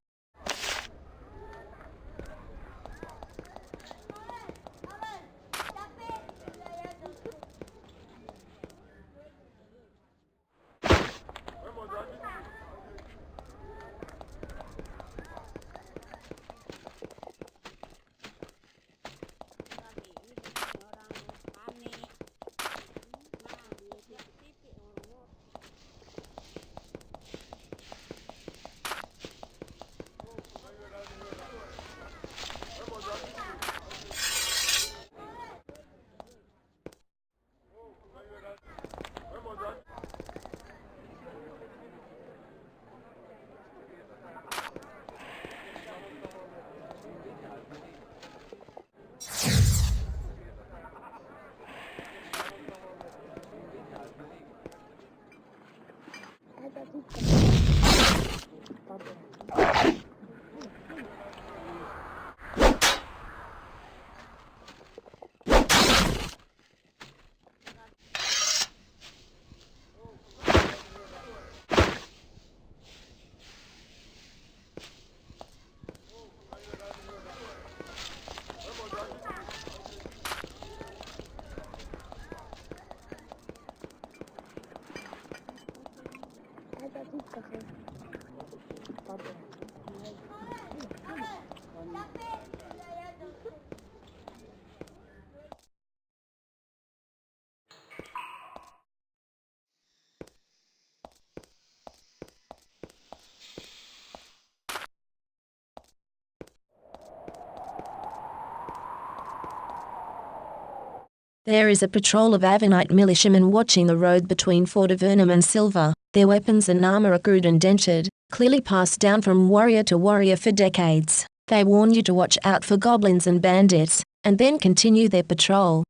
There is a patrol of Avernite militiamen watching the road between Fort Avernum and Silver. Their weapons and armor are crude and dented, clearly passed down from warrior to warrior for decades. They warn you to watch out for goblins and bandits, and then continue their patrol.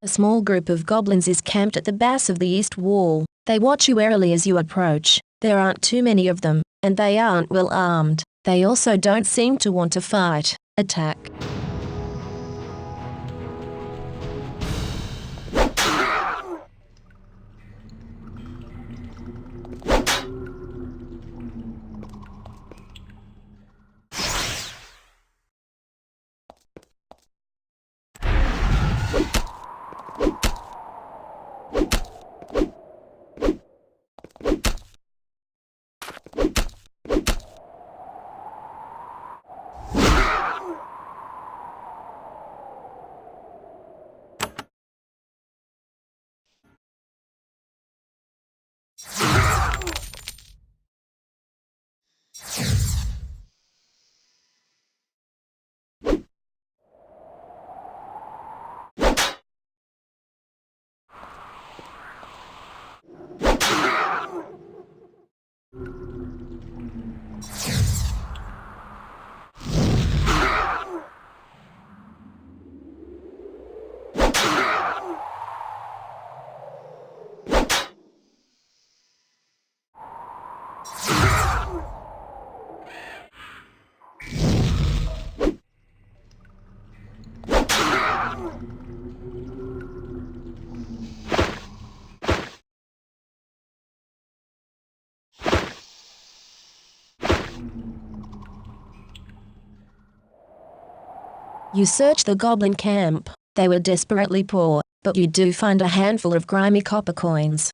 A small group of goblins is camped at the base of the east wall. They watch you warily as you approach. There aren't too many of them, and they aren't well armed. They also don't seem to want to fight. Attack. You search the goblin camp. They were desperately poor, but you do find a handful of grimy copper coins.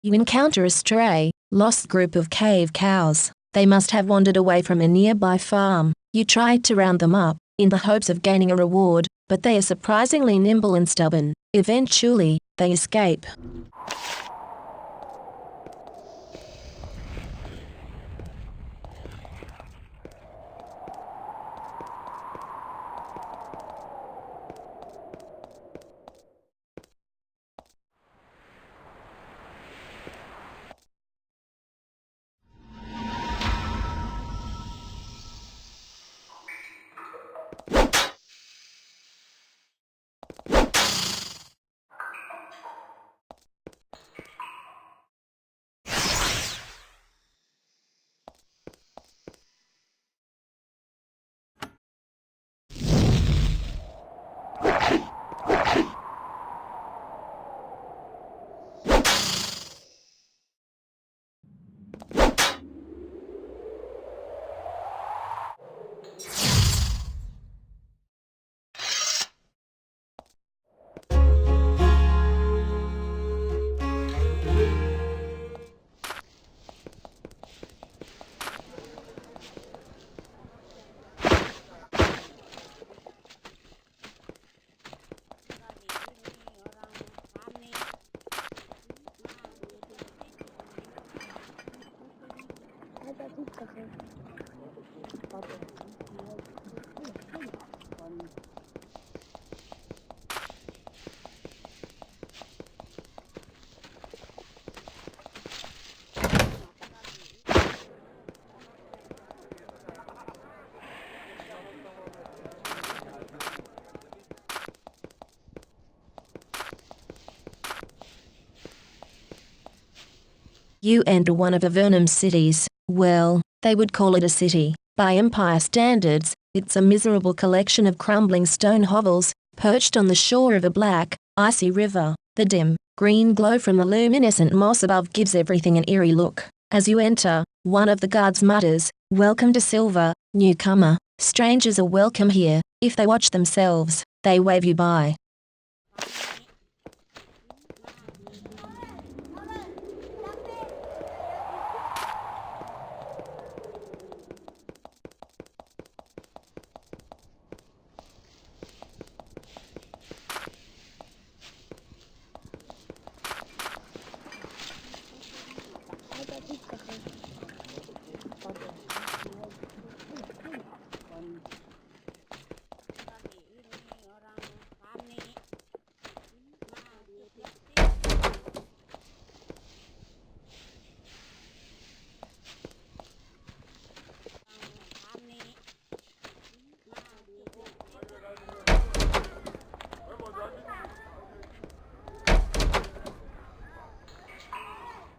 You encounter a stray, lost group of cave cows. They must have wandered away from a nearby farm. You try to round them up, in the hopes of gaining a reward, but they are surprisingly nimble and stubborn. Eventually, they escape. You enter one of Avernum's cities. Well, they would call it a city. By Empire standards, it's a miserable collection of crumbling stone hovels, perched on the shore of a black, icy river. The dim, Green glow from the luminescent moss above gives everything an eerie look. As you enter, one of the guards mutters, "Welcome to Silver, newcomer. Strangers are welcome here." If they watch themselves, they wave you by.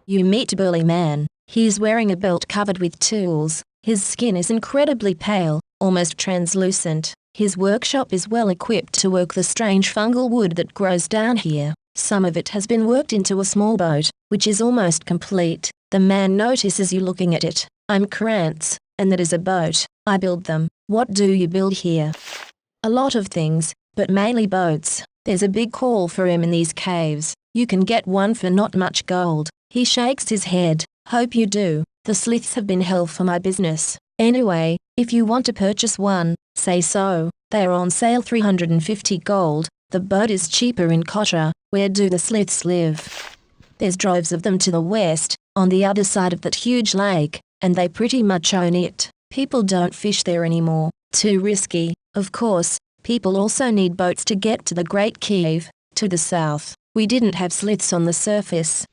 You meet a burly man. He's wearing a belt covered with tools. His skin is incredibly pale, almost translucent. His workshop is well equipped to work the strange fungal wood that grows down here. Some of it has been worked into a small boat, which is almost complete. The man notices you looking at it. "I'm Krantz, and that is a boat. I build them." "What do you build here?" "A lot of things, but mainly boats. There's a big call for 'em in these caves. You can get one for not much gold." He shakes his head. "Hope you do. The sliths have been hell for my business. Anyway, if you want to purchase one, say so. They are on sale 350 gold. The boat is cheaper in Kotra. Where do the sliths live?" "There's droves of them to the west, on the other side of that huge lake, and they pretty much own it. People don't fish there anymore. Too risky. Of course, people also need boats to get to the Great Cave, to the south. We didn't have sliths on the surface."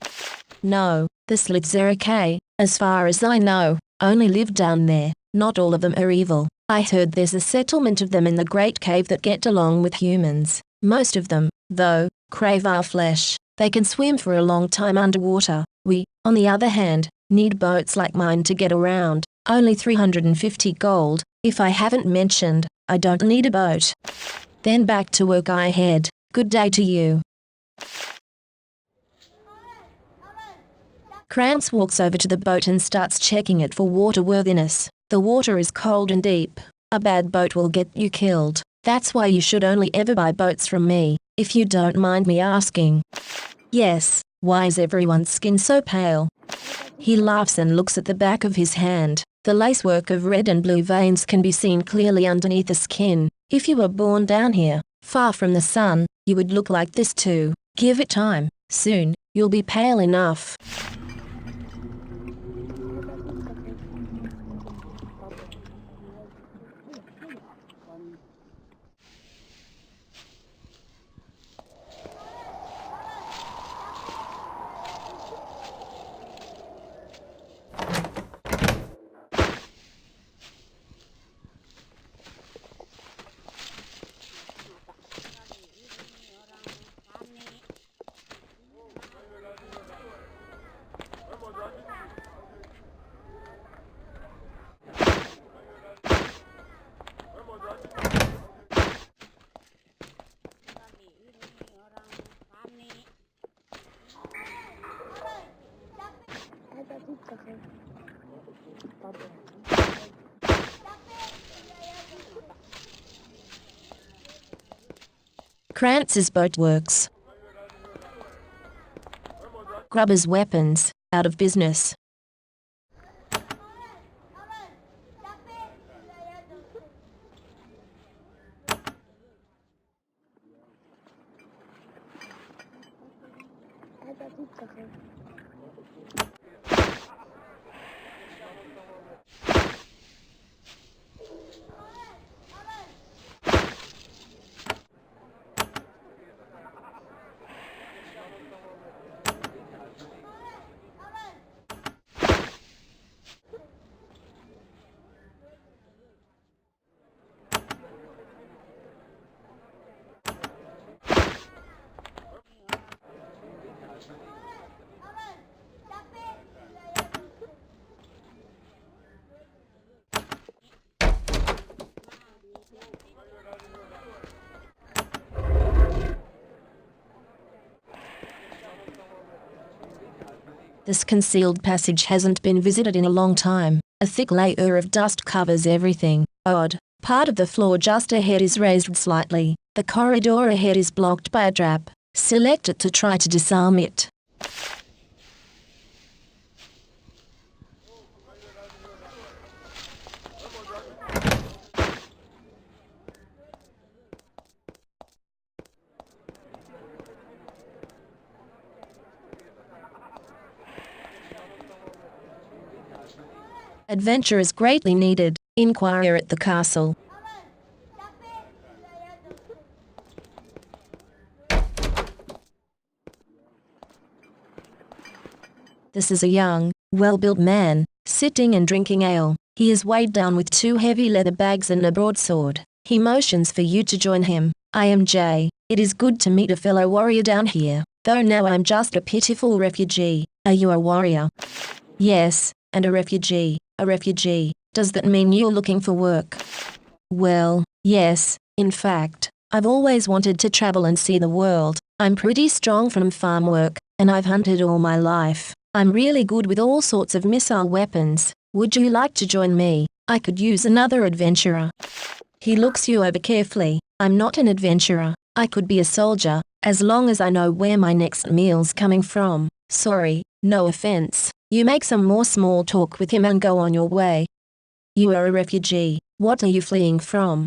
"No, the sliths are okay. As far as I know, only live down there. Not all of them are evil. I heard there's a settlement of them in the Great Cave that get along with humans. Most of them, though, crave our flesh. They can swim for a long time underwater. We, on the other hand, need boats like mine to get around. Only 350 gold. If I haven't mentioned, I don't need a boat." "Then back to work I head. Good day to you." Krantz walks over to the boat and starts checking it for waterworthiness. The water is cold and deep. A bad boat will get you killed. That's why you should only ever buy boats from me, if you don't mind me asking. "Yes, why is everyone's skin so pale?" He laughs and looks at the back of his hand. The lacework of red and blue veins can be seen clearly underneath the skin. If you were born down here, far from the sun, you would look like this too. Give it time. Soon, you'll be pale enough. Krantz's boat works. Grubber's weapons, out of business. This concealed passage hasn't been visited in a long time. A thick layer of dust covers everything. Odd. Part of the floor just ahead is raised slightly. The corridor ahead is blocked by a trap. Select it to try to disarm it. Adventure is greatly needed. Inquire at the castle. This is a young, well-built man, sitting and drinking ale. He is weighed down with 2 heavy leather bags and a broadsword. He motions for you to join him. I am Jay. It is good to meet a fellow warrior down here, though now I'm just a pitiful refugee. Are you a warrior? Yes, and a refugee. A refugee. Does that mean you're looking for work? Well, yes, in fact, I've always wanted to travel and see the world. I'm pretty strong from farm work, and I've hunted all my life. I'm really good with all sorts of missile weapons. Would you like to join me? I could use another adventurer. He looks you over carefully. I'm not an adventurer. I could be a soldier, as long as I know where my next meal's coming from. Sorry, no offense. You make some more small talk with him and go on your way. You are a refugee. What are you fleeing from?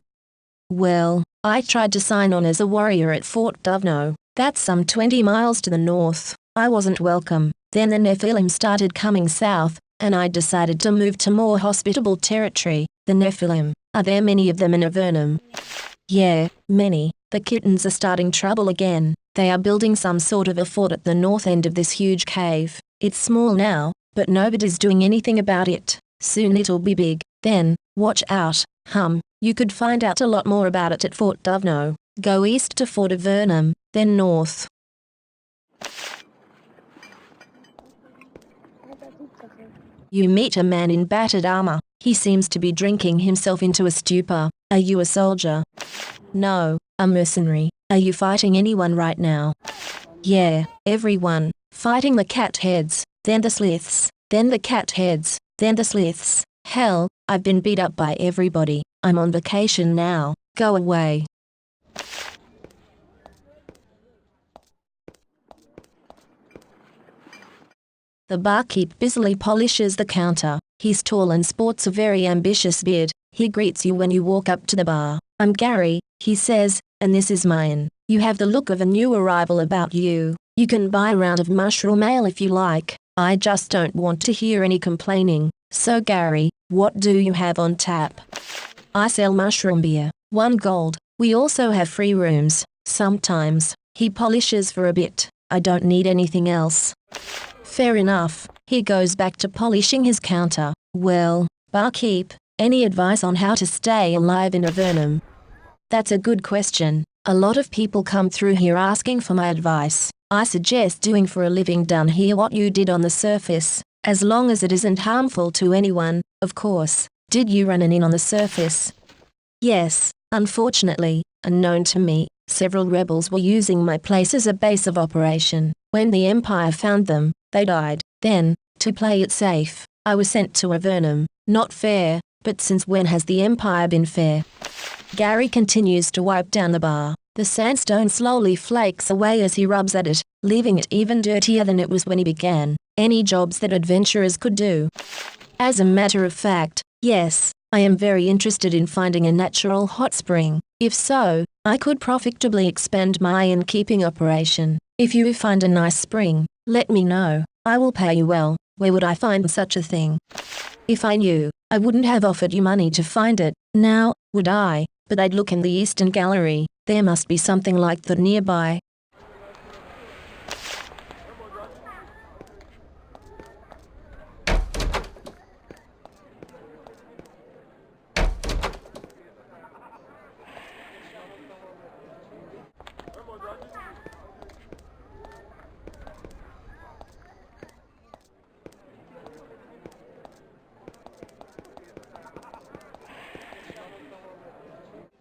Well, I tried to sign on as a warrior at Fort Duvno. That's some 20 miles to the north. I wasn't welcome. Then the Nephilim started coming south, and I decided to move to more hospitable territory. The Nephilim. Are there many of them in Avernum? Yeah, many. The kittens are starting trouble again. They are building some sort of a fort at the north end of this huge cave. It's small now, but nobody's doing anything about it. Soon it'll be big. Then, watch out. You could find out a lot more about it at Fort Duvno. Go east to Fort Avernum, then north. You meet a man in battered armor. He seems to be drinking himself into a stupor. Are you a soldier? No, a mercenary. Are you fighting anyone right now? Yeah, everyone. Fighting the cat heads, then the sliths, then the cat heads, then the sliths. Hell, I've been beat up by everybody. I'm on vacation now. Go away. The barkeep busily polishes the counter. He's tall and sports a very ambitious beard. He greets you when you walk up to the bar. I'm Gary, he says, and this is mine. You have the look of a new arrival about you. You can buy a round of mushroom ale if you like. I just don't want to hear any complaining. So Gary, what do you have on tap? I sell mushroom beer. 1 gold. We also have free rooms. Sometimes. He polishes for a bit. I don't need anything else. Fair enough. He goes back to polishing his counter. Well, barkeep, any advice on how to stay alive in Avernum? That's a good question. A lot of people come through here asking for my advice. I suggest doing for a living down here what you did on the surface, as long as it isn't harmful to anyone, of course. Did you run an inn on the surface? Yes, unfortunately, unknown to me, several rebels were using my place as a base of operation. When the Empire found them, they died. Then, to play it safe, I was sent to Avernum. Not fair, but since when has the Empire been fair? Gary continues to wipe down the bar. The sandstone slowly flakes away as he rubs at it, leaving it even dirtier than it was when he began. Any jobs that adventurers could do? As a matter of fact, yes, I am very interested in finding a natural hot spring. If so, I could profitably expand my inn-keeping operation. If you find a nice spring, let me know. I will pay you well. Where would I find such a thing? If I knew, I wouldn't have offered you money to find it, now, would I? But I'd look in the Eastern Gallery. There must be something like that nearby.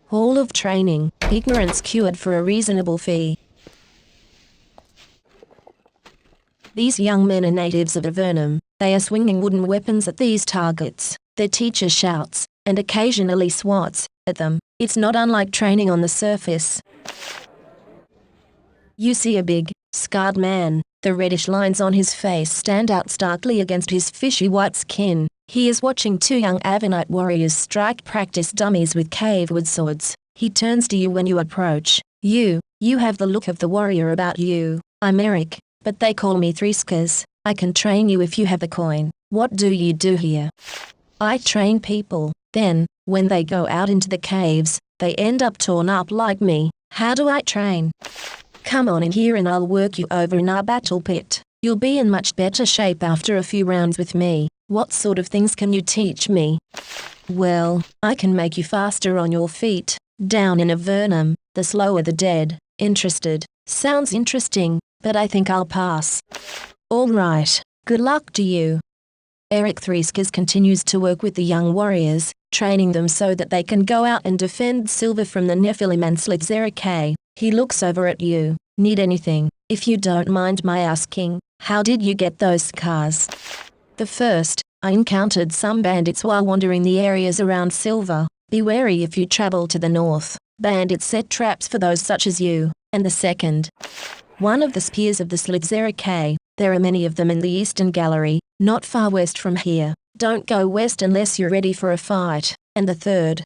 Hall of Training, ignorance cured for a reasonable fee. These young men are natives of Avernum. They are swinging wooden weapons at these targets. Their teacher shouts, and occasionally swats, at them. It's not unlike training on the surface. You see a big, scarred man. The reddish lines on his face stand out starkly against his fishy white skin. He is watching two young Avernite warriors strike practice dummies with cave-wood swords. He turns to you when you approach. You have the look of the warrior about you. I'm Eric, but they call me Thriskas. I can train you if you have the coin. What do you do here? I train people. Then, when they go out into the caves, they end up torn up like me. How do I train? Come on in here and I'll work you over in our battle pit. You'll be in much better shape after a few rounds with me. What sort of things can you teach me? Well, I can make you faster on your feet. Down in Avernum, the slower the dead. Interested? Sounds interesting, but I think I'll pass. All right, good luck to you. Eric Thriskas continues to work with the young warriors, training them so that they can go out and defend Silver from the Nephilim and Slitzerik. He looks over at you. Need anything? If you don't mind my asking, how did you get those scars? The first, I encountered some bandits while wandering the areas around Silver. Be wary if you travel to the north. Bandits set traps for those such as you. And the second, one of the spears of the Slitzerik. There are many of them in the eastern gallery, not far west from here. Don't go west unless you're ready for a fight. And the third,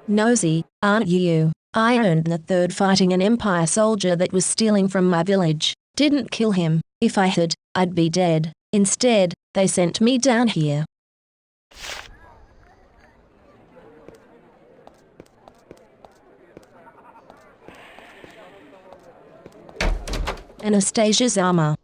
nosy, aren't you? I earned the third fighting an Empire soldier that was stealing from my village. Didn't kill him. If I had, I'd be dead. Instead, they sent me down here. Anastasia's armor.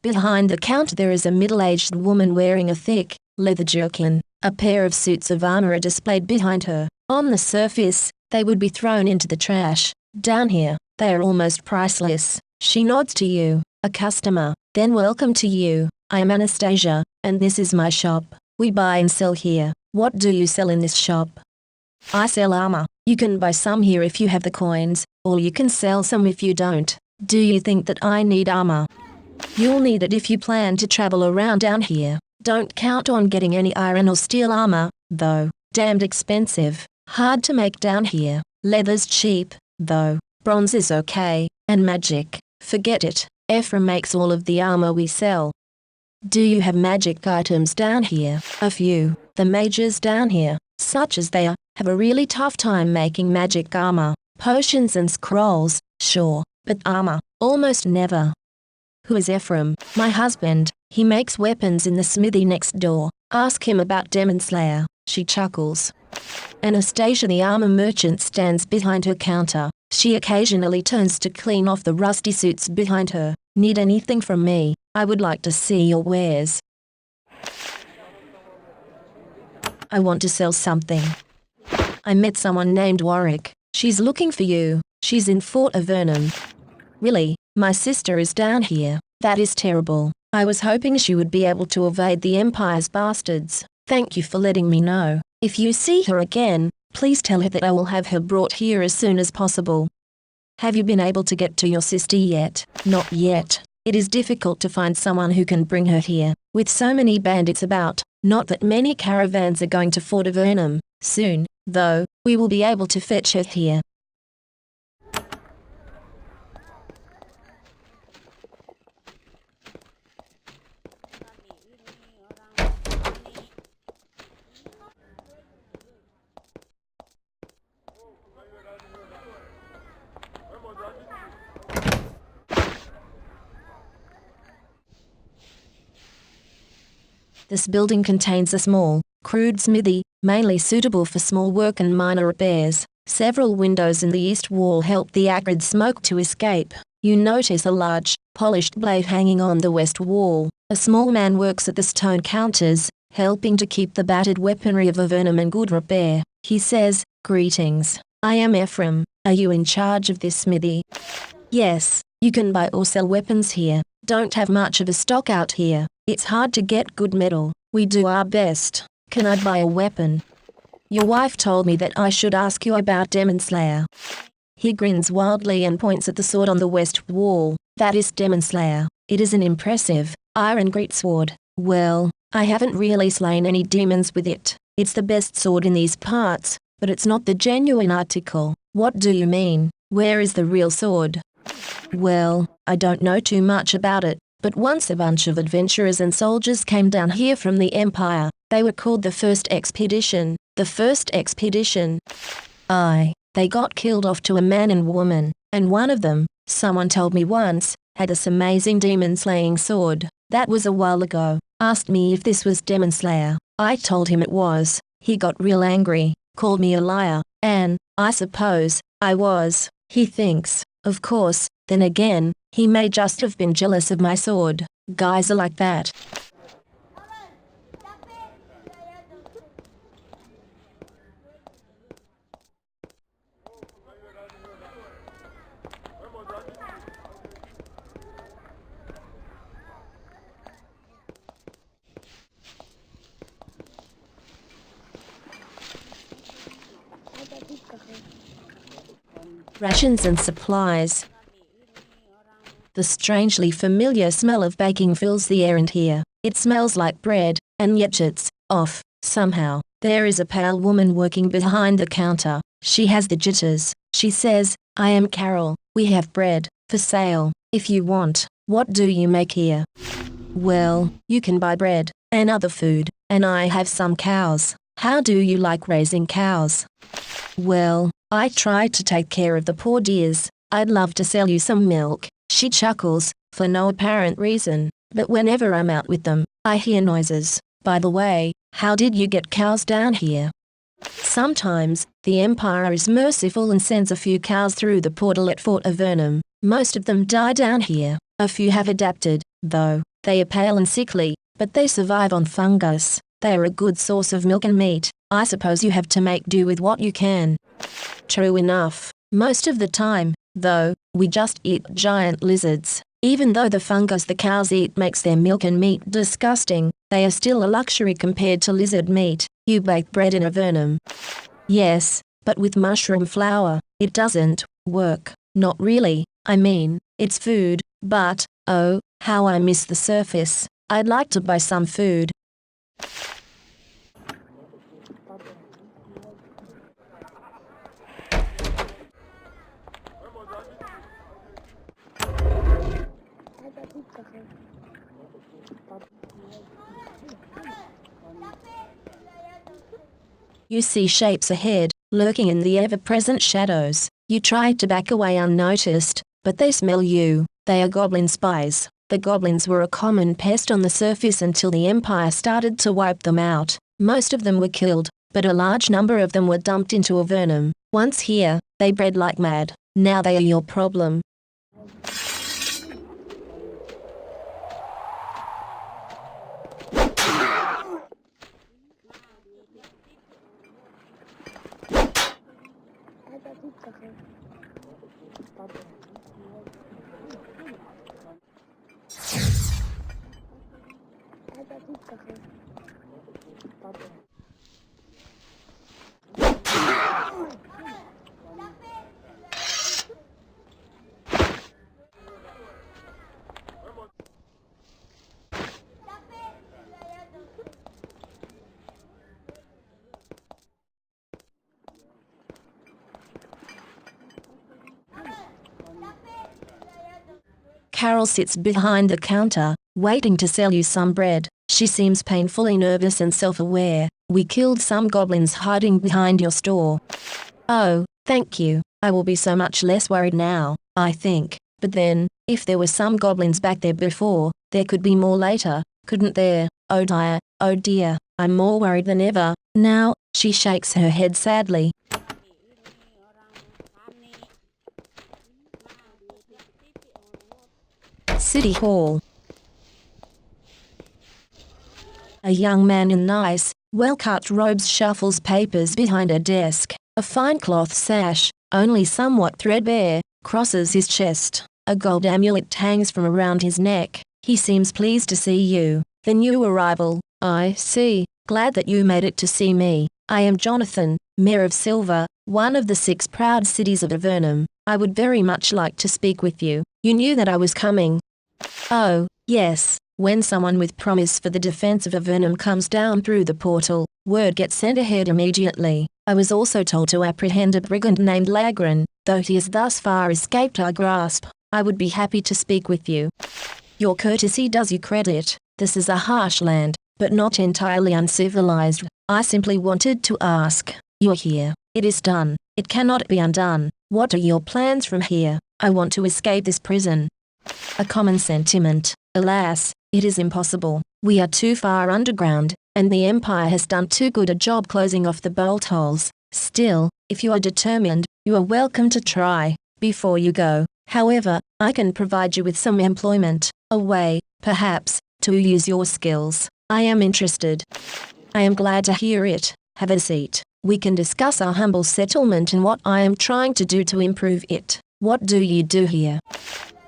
Behind the counter there is a middle-aged woman wearing a thick, leather jerkin. A pair of suits of armor are displayed behind her. On the surface, they would be thrown into the trash. Down here, they are almost priceless. She nods to you, a customer. Then welcome to you. I am Anastasia, and this is my shop. We buy and sell here. What do you sell in this shop? I sell armor. You can buy some here if you have the coins, or you can sell some if you don't. Do you think that I need armor? You'll need it if you plan to travel around down here. Don't count on getting any iron or steel armor, though. Damned expensive. Hard to make down here. Leather's cheap, though. Bronze is okay. And magic. Forget it. Ephraim makes all of the armor we sell. Do you have magic items down here? A few. The mages down here, such as they are, have a really tough time making magic armor. Potions and scrolls, sure, but armor, almost never. Who is Ephraim? My husband. He makes weapons in the smithy next door. Ask him about Demon Slayer. She chuckles. Anastasia the armor merchant stands behind her counter. She occasionally turns to clean off the rusty suits behind her. Need anything from me? I would like to see your wares. I want to sell something. I met someone named Warwick. She's looking for you. She's in Fort Avernum. Really? My sister is down here. That is terrible. I was hoping she would be able to evade the Empire's bastards. Thank you for letting me know. If you see her again, please tell her that I will have her brought here as soon as possible. Have you been able to get to your sister yet? Not yet. It is difficult to find someone who can bring her here. With so many bandits about, not that many caravans are going to Fort Avernum. Soon, though, we will be able to fetch her here. This building contains a small, crude smithy, mainly suitable for small work and minor repairs. Several windows in the east wall help the acrid smoke to escape. You notice a large, polished blade hanging on the west wall. A small man works at the stone counters, helping to keep the battered weaponry of Avernum in good repair. He says, "Greetings. I am Ephraim. Are you in charge of this smithy?" "Yes. You can buy or sell weapons here. Don't have much of a stock out here. It's hard to get good metal. We do our best. Can I buy a weapon?" "Your wife told me that I should ask you about Demon Slayer." He grins wildly and points at the sword on the west wall. That is Demon Slayer. It is an impressive, iron greatsword. Well, I haven't really slain any demons with it. It's the best sword in these parts, but it's not the genuine article. What do you mean? Where is the real sword? Well, I don't know too much about it, but once a bunch of adventurers and soldiers came down here from the Empire. They were called the First Expedition. The First Expedition. They got killed off to a man and woman, and one of them, someone told me once, had this amazing demon-slaying sword. That was a while ago. Asked me if this was Demon Slayer. I told him it was. He got real angry, called me a liar, and, I suppose, I was. He thinks, of course, then again, he may just have been jealous of my sword. Guys are like that. Rations and supplies. The strangely familiar smell of baking fills the air in here. It smells like bread, and yet it's off, somehow. There is a pale woman working behind the counter. She has the jitters. She says, "I am Carol. We have bread for sale, if you want." What do you make here? Well, you can buy bread, and other food, and I have some cows. How do you like raising cows? Well, I try to take care of the poor dears. I'd love to sell you some milk. She chuckles, for no apparent reason, but whenever I'm out with them, I hear noises. By the way, how did you get cows down here? Sometimes, the Empire is merciful and sends a few cows through the portal at Fort Avernum. Most of them die down here. A few have adapted, though. They are pale and sickly, but they survive on fungus. They are a good source of milk and meat. I suppose you have to make do with what you can. True enough. Most of the time, though, we just eat giant lizards. Even though the fungus the cows eat makes their milk and meat disgusting, they are still a luxury compared to lizard meat. You bake bread in Avernum. Yes, but with mushroom flour. It doesn't work. Not really. I mean, it's food, but, oh, how I miss the surface. I'd like to buy some food. You see shapes ahead, lurking in the ever-present shadows. You try to back away unnoticed, but they smell you. They are goblin spies. The goblins were a common pest on the surface until the Empire started to wipe them out. Most of them were killed, but a large number of them were dumped into Avernum. Once here, they bred like mad. Now they are your problem. Carol sits behind the counter, waiting to sell you some bread. She seems painfully nervous and self-aware. We killed some goblins hiding behind your store. Oh, thank you. I will be so much less worried now, I think. But then, if there were some goblins back there before, there could be more later, couldn't there? Oh dear, I'm more worried than ever. Now, she shakes her head sadly. City Hall. A young man in nice, well-cut robes shuffles papers behind a desk. A fine cloth sash, only somewhat threadbare, crosses his chest. A gold amulet hangs from around his neck. He seems pleased to see you. The new arrival. I see. Glad that you made it to see me. I am Jonathan, Mayor of Silver. one of the 6 proud cities of Avernum. I would very much like to speak with you. You knew that I was coming. Oh, yes. When someone with promise for the defense of Avernum comes down through the portal, word gets sent ahead immediately. I was also told to apprehend a brigand named Lagrin, though he has thus far escaped our grasp. I would be happy to speak with you. Your courtesy does you credit. This is a harsh land, but not entirely uncivilized. I simply wanted to ask. You are here. It is done. It cannot be undone. What are your plans from here? I want to escape this prison. A common sentiment. Alas, it is impossible. We are too far underground, and the Empire has done too good a job closing off the bolt holes. Still, if you are determined, you are welcome to try. Before you go, however, I can provide you with some employment, a way, perhaps, to use your skills. I am interested. I am glad to hear it. Have a seat. We can discuss our humble settlement and what I am trying to do to improve it. What do you do here?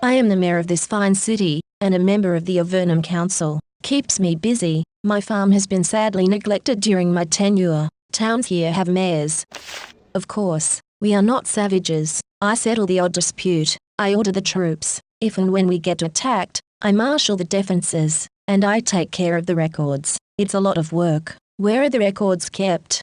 I am the mayor of this fine city, and a member of the Avernum Council. Keeps me busy. My farm has been sadly neglected during my tenure. Towns here have mayors. Of course, we are not savages. I settle the odd dispute. I order the troops. If and when we get attacked, I marshal the defenses, and I take care of the records. It's a lot of work. Where are the records kept?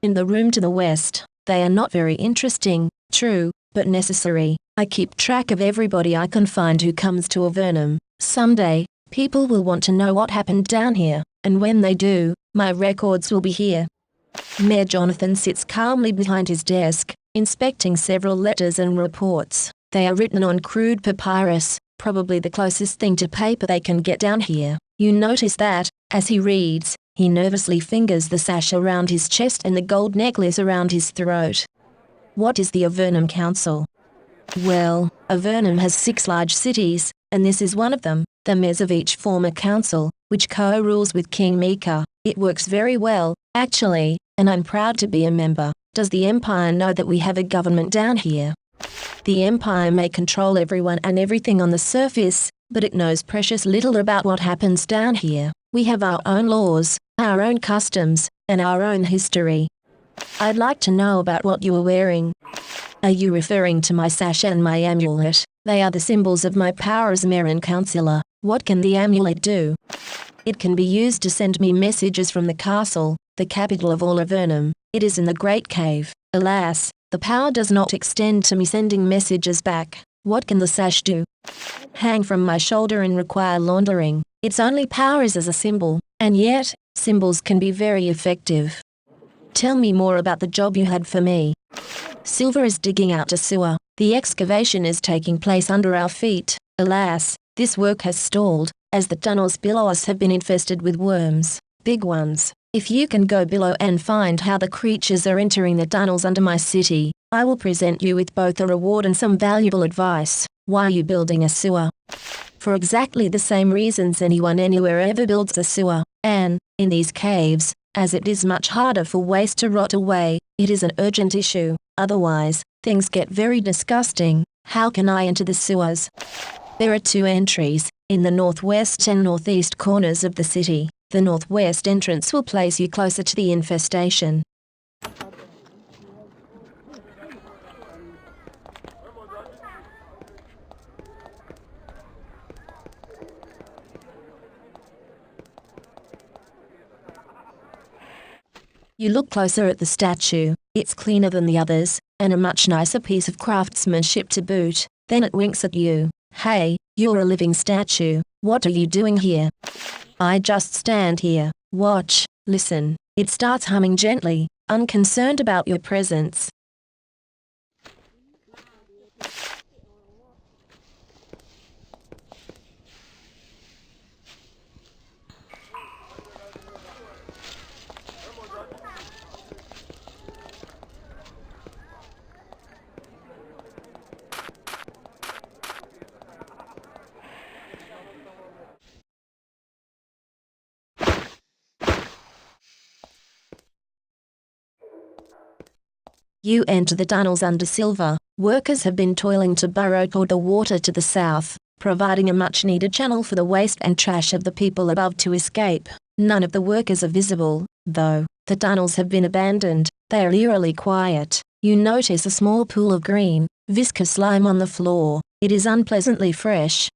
In the room to the west. They are not very interesting, true, but necessary. I keep track of everybody I can find who comes to Avernum. Someday, people will want to know what happened down here, and when they do, my records will be here. Mayor Jonathan sits calmly behind his desk, inspecting several letters and reports. They are written on crude papyrus, probably the closest thing to paper they can get down here. You notice that, as he reads, he nervously fingers the sash around his chest and the gold necklace around his throat. What is the Avernum Council? Well, Avernum has 6 large cities, and this is one of them. The mayors of each form a council, which co-rules with King Mika. It works very well, actually, and I'm proud to be a member. Does the Empire know that we have a government down here? The Empire may control everyone and everything on the surface, but it knows precious little about what happens down here. We have our own laws, our own customs, and our own history. I'd like to know about what you are wearing. Are you referring to my sash and my amulet? They are the symbols of my power as mayor and councillor. What can the amulet do? It can be used to send me messages from the castle, the capital of all Avernum. It is in the Great Cave. Alas, the power does not extend to me sending messages back. What can the sash do? Hang from my shoulder and require laundering. Its only power is as a symbol, and yet, symbols can be very effective. Tell me more about the job you had for me. Silver is digging out a sewer. The excavation is taking place under our feet. Alas, this work has stalled, as the tunnels below us have been infested with worms. Big ones. If you can go below and find how the creatures are entering the tunnels under my city, I will present you with both a reward and some valuable advice. Why are you building a sewer? For exactly the same reasons anyone anywhere ever builds a sewer. And, in these caves, as it is much harder for waste to rot away, it is an urgent issue. Otherwise, things get very disgusting. How can I enter the sewers? There are 2 entries, in the northwest and northeast corners of the city. The northwest entrance will place you closer to the infestation. You look closer at the statue. It's cleaner than the others, and a much nicer piece of craftsmanship to boot. Then it winks at you. Hey, you're a living statue. What are you doing here? I just stand here, watch, listen. It starts humming gently, unconcerned about your presence. You enter the tunnels under silver. Workers have been toiling to burrow toward the water to the south, providing a much-needed channel for the waste and trash of the people above to escape. None of the workers are visible, though. The tunnels have been abandoned. They are eerily quiet. You notice a small pool of green, viscous slime on the floor. It is unpleasantly fresh.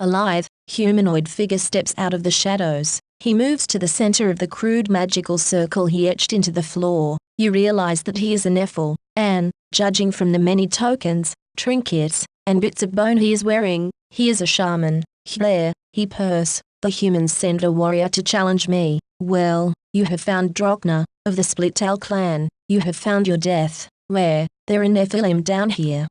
A lithe, humanoid figure steps out of the shadows. He moves to the center of the crude magical circle he etched into the floor. You realize that he is a Nephil, and, judging from the many tokens, trinkets, and bits of bone he is wearing, he is a shaman. Here, he purrs. The humans send a warrior to challenge me. Well, you have found Duvno, of the Split-Tail clan. You have found your death. Where? There are Nephilim down here.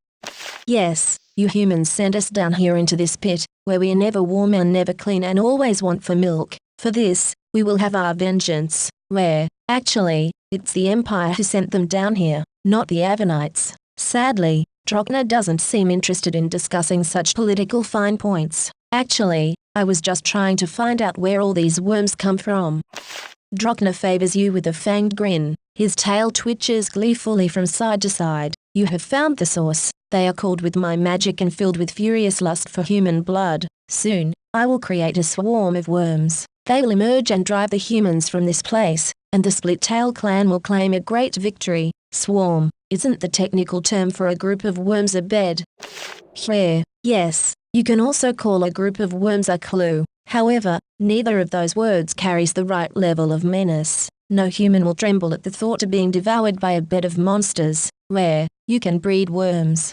Yes, you humans send us down here into this pit, where we are never warm and never clean and always want for milk. For this, we will have our vengeance. Where? Actually, it's the Empire who sent them down here, not the Avernites. Sadly, Duvno doesn't seem interested in discussing such political fine points. Actually, I was just trying to find out where all these worms come from. Duvno favors you with a fanged grin. His tail twitches gleefully from side to side. You have found the source. They are cooled with my magic and filled with furious lust for human blood. Soon, I will create a swarm of worms. They will emerge and drive the humans from this place, and the Split-Tail clan will claim a great victory. Swarm, isn't the technical term for a group of worms a bed? Yes, you can also call a group of worms a clue. However, neither of those words carries the right level of menace. No human will tremble at the thought of being devoured by a bed of monsters. Where? You can breed worms.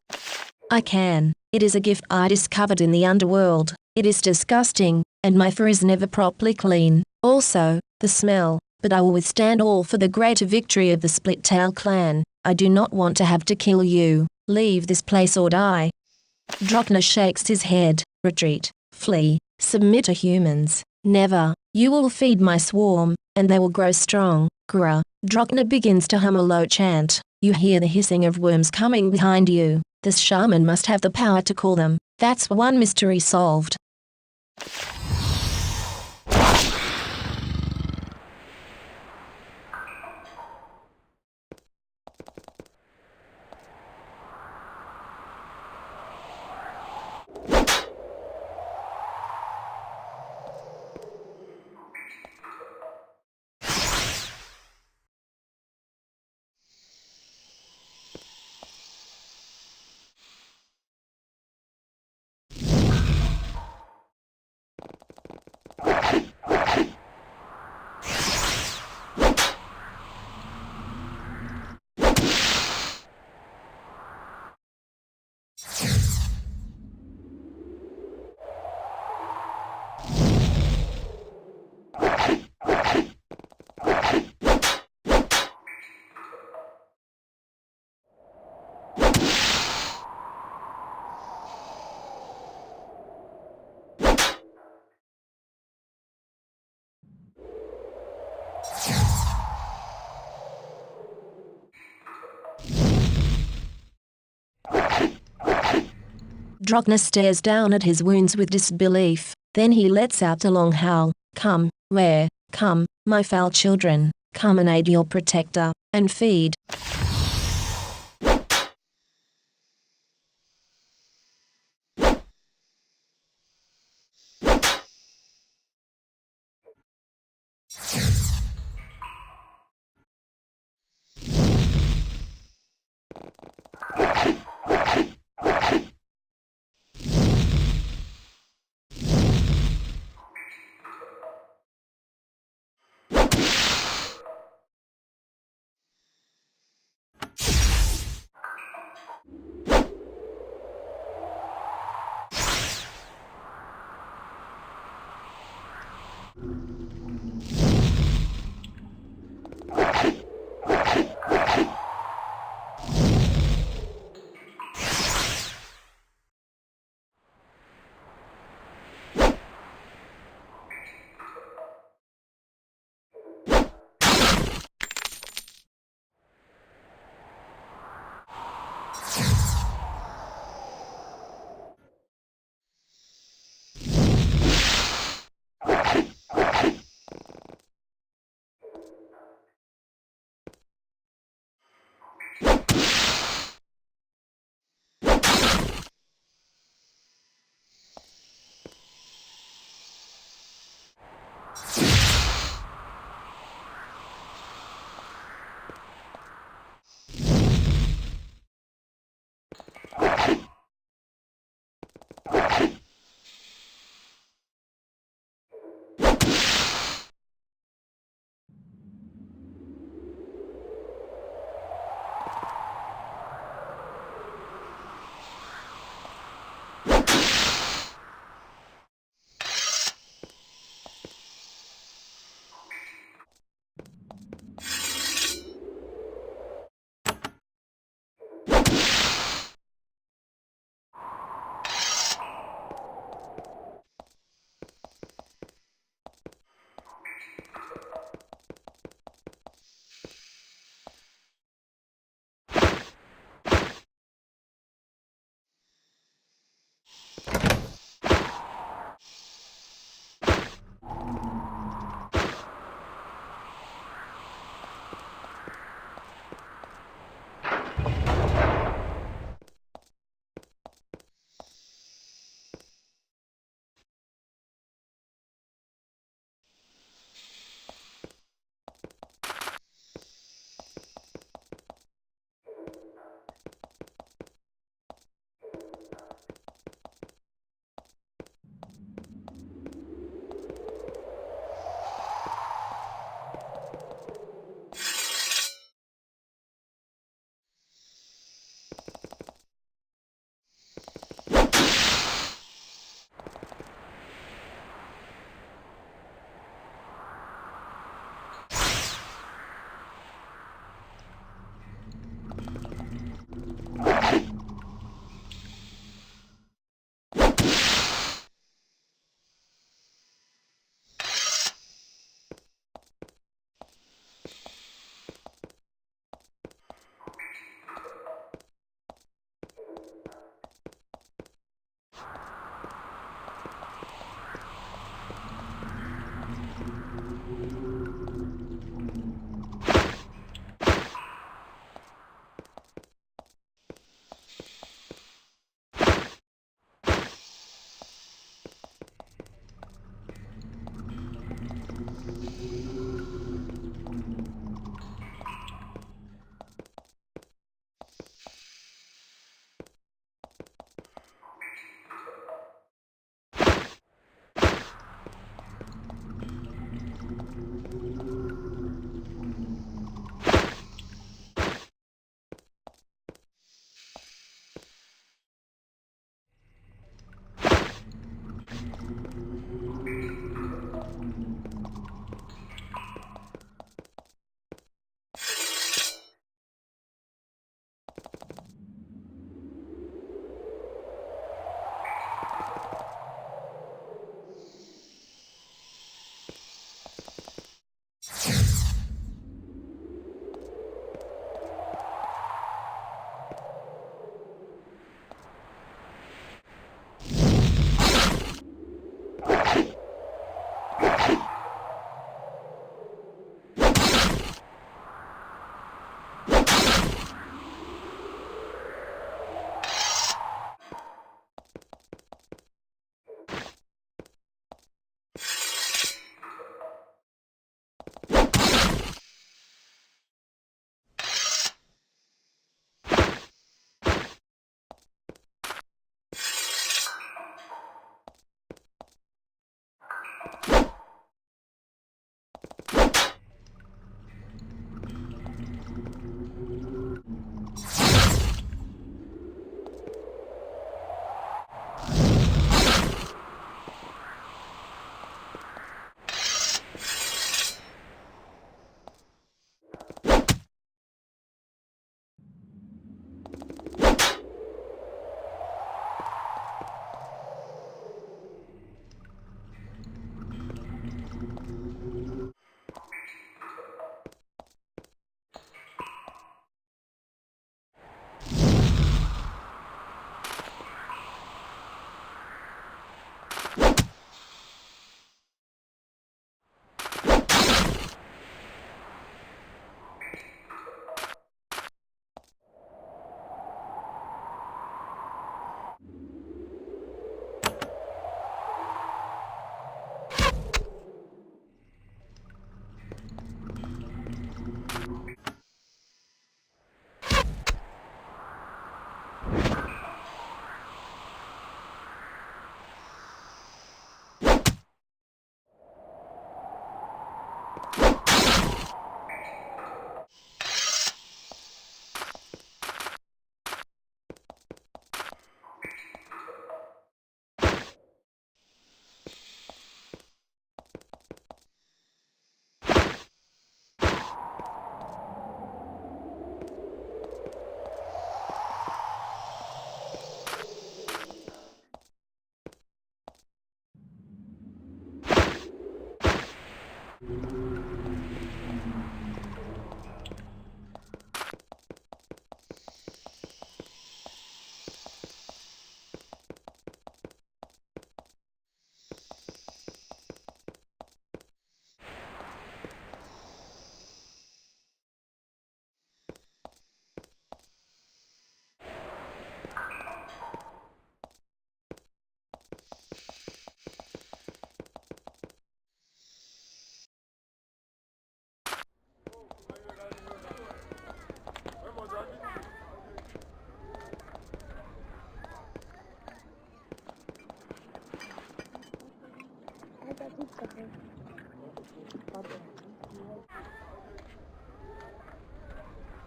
I can. It is a gift I discovered in the underworld. It is disgusting, and my fur is never properly clean. Also, the smell. But I will withstand all for the greater victory of the Split-Tail clan. I do not want to have to kill you. Leave this place or die. Duvno shakes his head. Retreat. Flee. Submit to humans. Never. You will feed my swarm, and they will grow strong. Grr. Duvno begins to hum a low chant. You hear the hissing of worms coming behind you. This shaman must have the power to call them. That's one mystery solved. Duvno stares down at his wounds with disbelief. Then he lets out a long howl. Come, where? Come, my foul children. Come and aid your protector, and feed.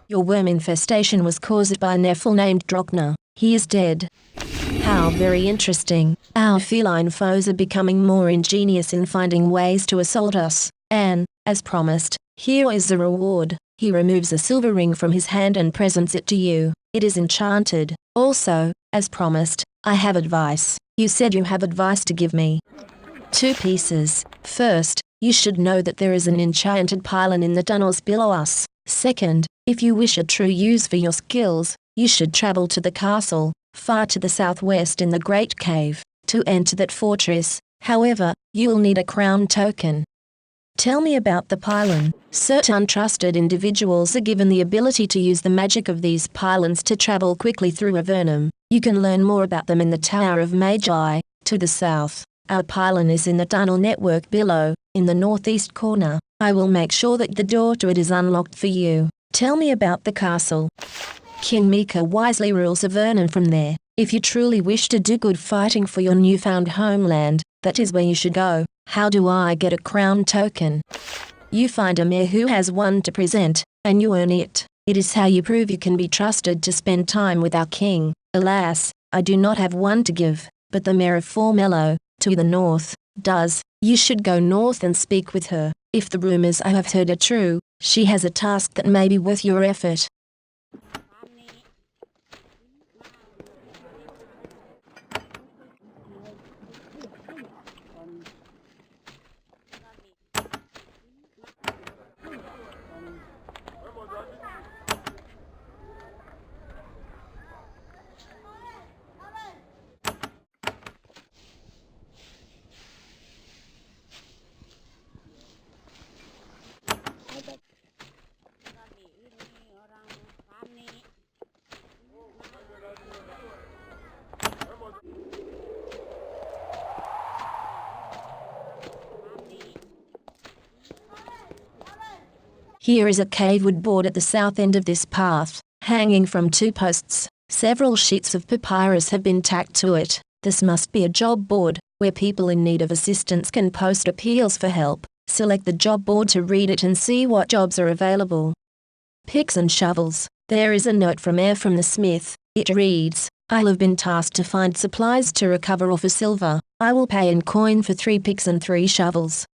Your worm infestation was caused by a Nephil named Duvno. He is dead. How very interesting. Our feline foes are becoming more ingenious in finding ways to assault us. And, as promised, here is the reward. He removes a silver ring from his hand and presents it to you. It is enchanted. Also, as promised, I have advice. You said you have advice to give me. 2 pieces. First, you should know that there is an enchanted pylon in the tunnels below us. Second, if you wish a true use for your skills, you should travel to the castle, far to the southwest in the Great Cave, to enter that fortress. However, you will need a crown token. Tell me about the pylon. Certain trusted individuals are given the ability to use the magic of these pylons to travel quickly through Avernum. You can learn more about them in the Tower of Magi, to the south. Our pylon is in the tunnel network below, in the northeast corner. I will make sure that the door to it is unlocked for you. Tell me about the castle. King Mika wisely rules Avernum from there. If you truly wish to do good fighting for your newfound homeland, that is where you should go. How do I get a crown token? You find a mayor who has one to present, and you earn it. It is how you prove you can be trusted to spend time with our king. Alas, I do not have one to give, but the mayor of Formello, to the north, does. You should go north and speak with her. If the rumors I have heard are true, she has a task that may be worth your effort. Here is a cave wood board at the south end of this path, hanging from 2 posts. Several sheets of papyrus have been tacked to it. This must be a job board. where people in need of assistance can post appeals for help. Select the job board to read it and see what jobs are available. Picks and shovels. There is a note from the smith. It reads, "I have been tasked to find supplies to recover or for silver. I will pay in coin for 3 picks and 3 shovels."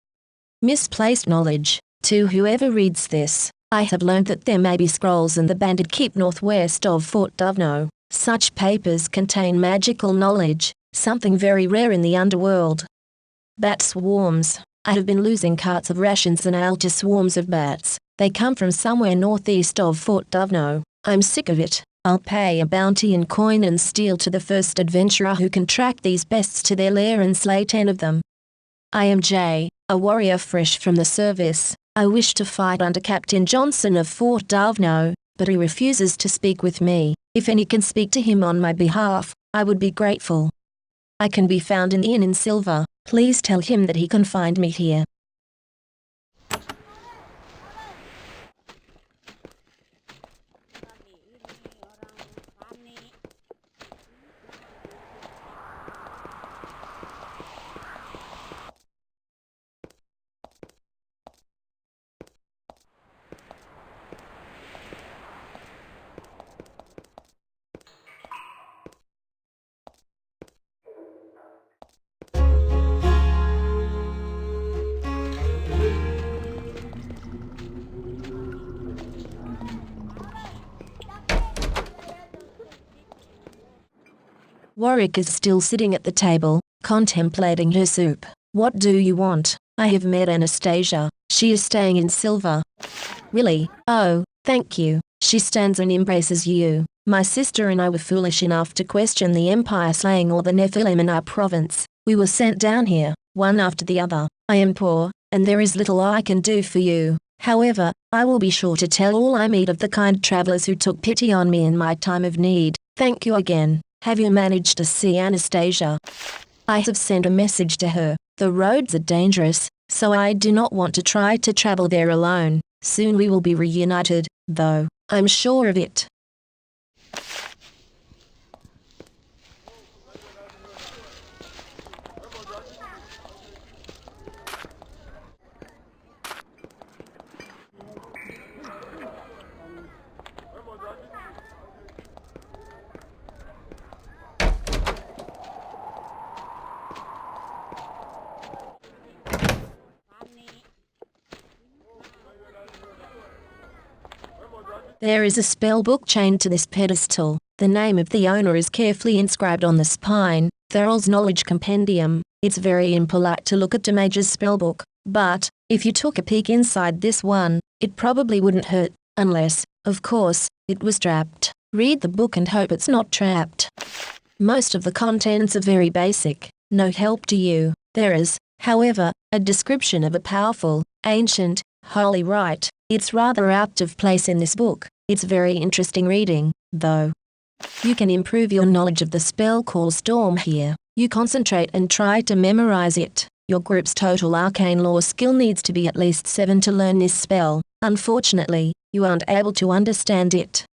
Misplaced knowledge. To whoever reads this, I have learned that there may be scrolls in the banded keep northwest of Fort Duvno. Such papers contain magical knowledge, something very rare in the underworld. Bat swarms. I have been losing carts of rations and ale to swarms of bats. They come from somewhere northeast of Fort Duvno. I'm sick of it. I'll pay a bounty in coin and steel to the first adventurer who can track these beasts to their lair and slay 10 of them. I am Jay, a warrior fresh from the service. I wish to fight under Captain Johnson of Fort Duvno, but he refuses to speak with me. If any can speak to him on my behalf, I would be grateful. I can be found in the inn in Silver. Please tell him that he can find me here. Warwick is still sitting at the table, contemplating her soup. "What do you want?" "I have met Anastasia. She is staying in Silver." "Really? Oh, thank you." She stands and embraces you. "My sister and I were foolish enough to question the Empire slaying all the Nephilim in our province. We were sent down here, one after the other. I am poor, and there is little I can do for you. However, I will be sure to tell all I meet of the kind travelers who took pity on me in my time of need. Thank you again. Have you managed to see Anastasia?" "I have sent a message to her. The roads are dangerous, so I do not want to try to travel there alone. Soon we will be reunited, though, I'm sure of it." There is a spell book chained to this pedestal. The name of the owner is carefully inscribed on the spine, Theral's Knowledge Compendium. It's very impolite to look at Damage's spellbook, but, if you took a peek inside this one, it probably wouldn't hurt, unless, of course, it was trapped. Read the book and hope it's not trapped. Most of the contents are very basic, no help to you. There is, however, a description of a powerful, ancient, holy rite. It's rather out of place in this book. It's very interesting reading, though. You can improve your knowledge of the spell called Storm here. You concentrate and try to memorize it. Your group's total arcane lore skill needs to be at least 7 to learn this spell. Unfortunately, you aren't able to understand it.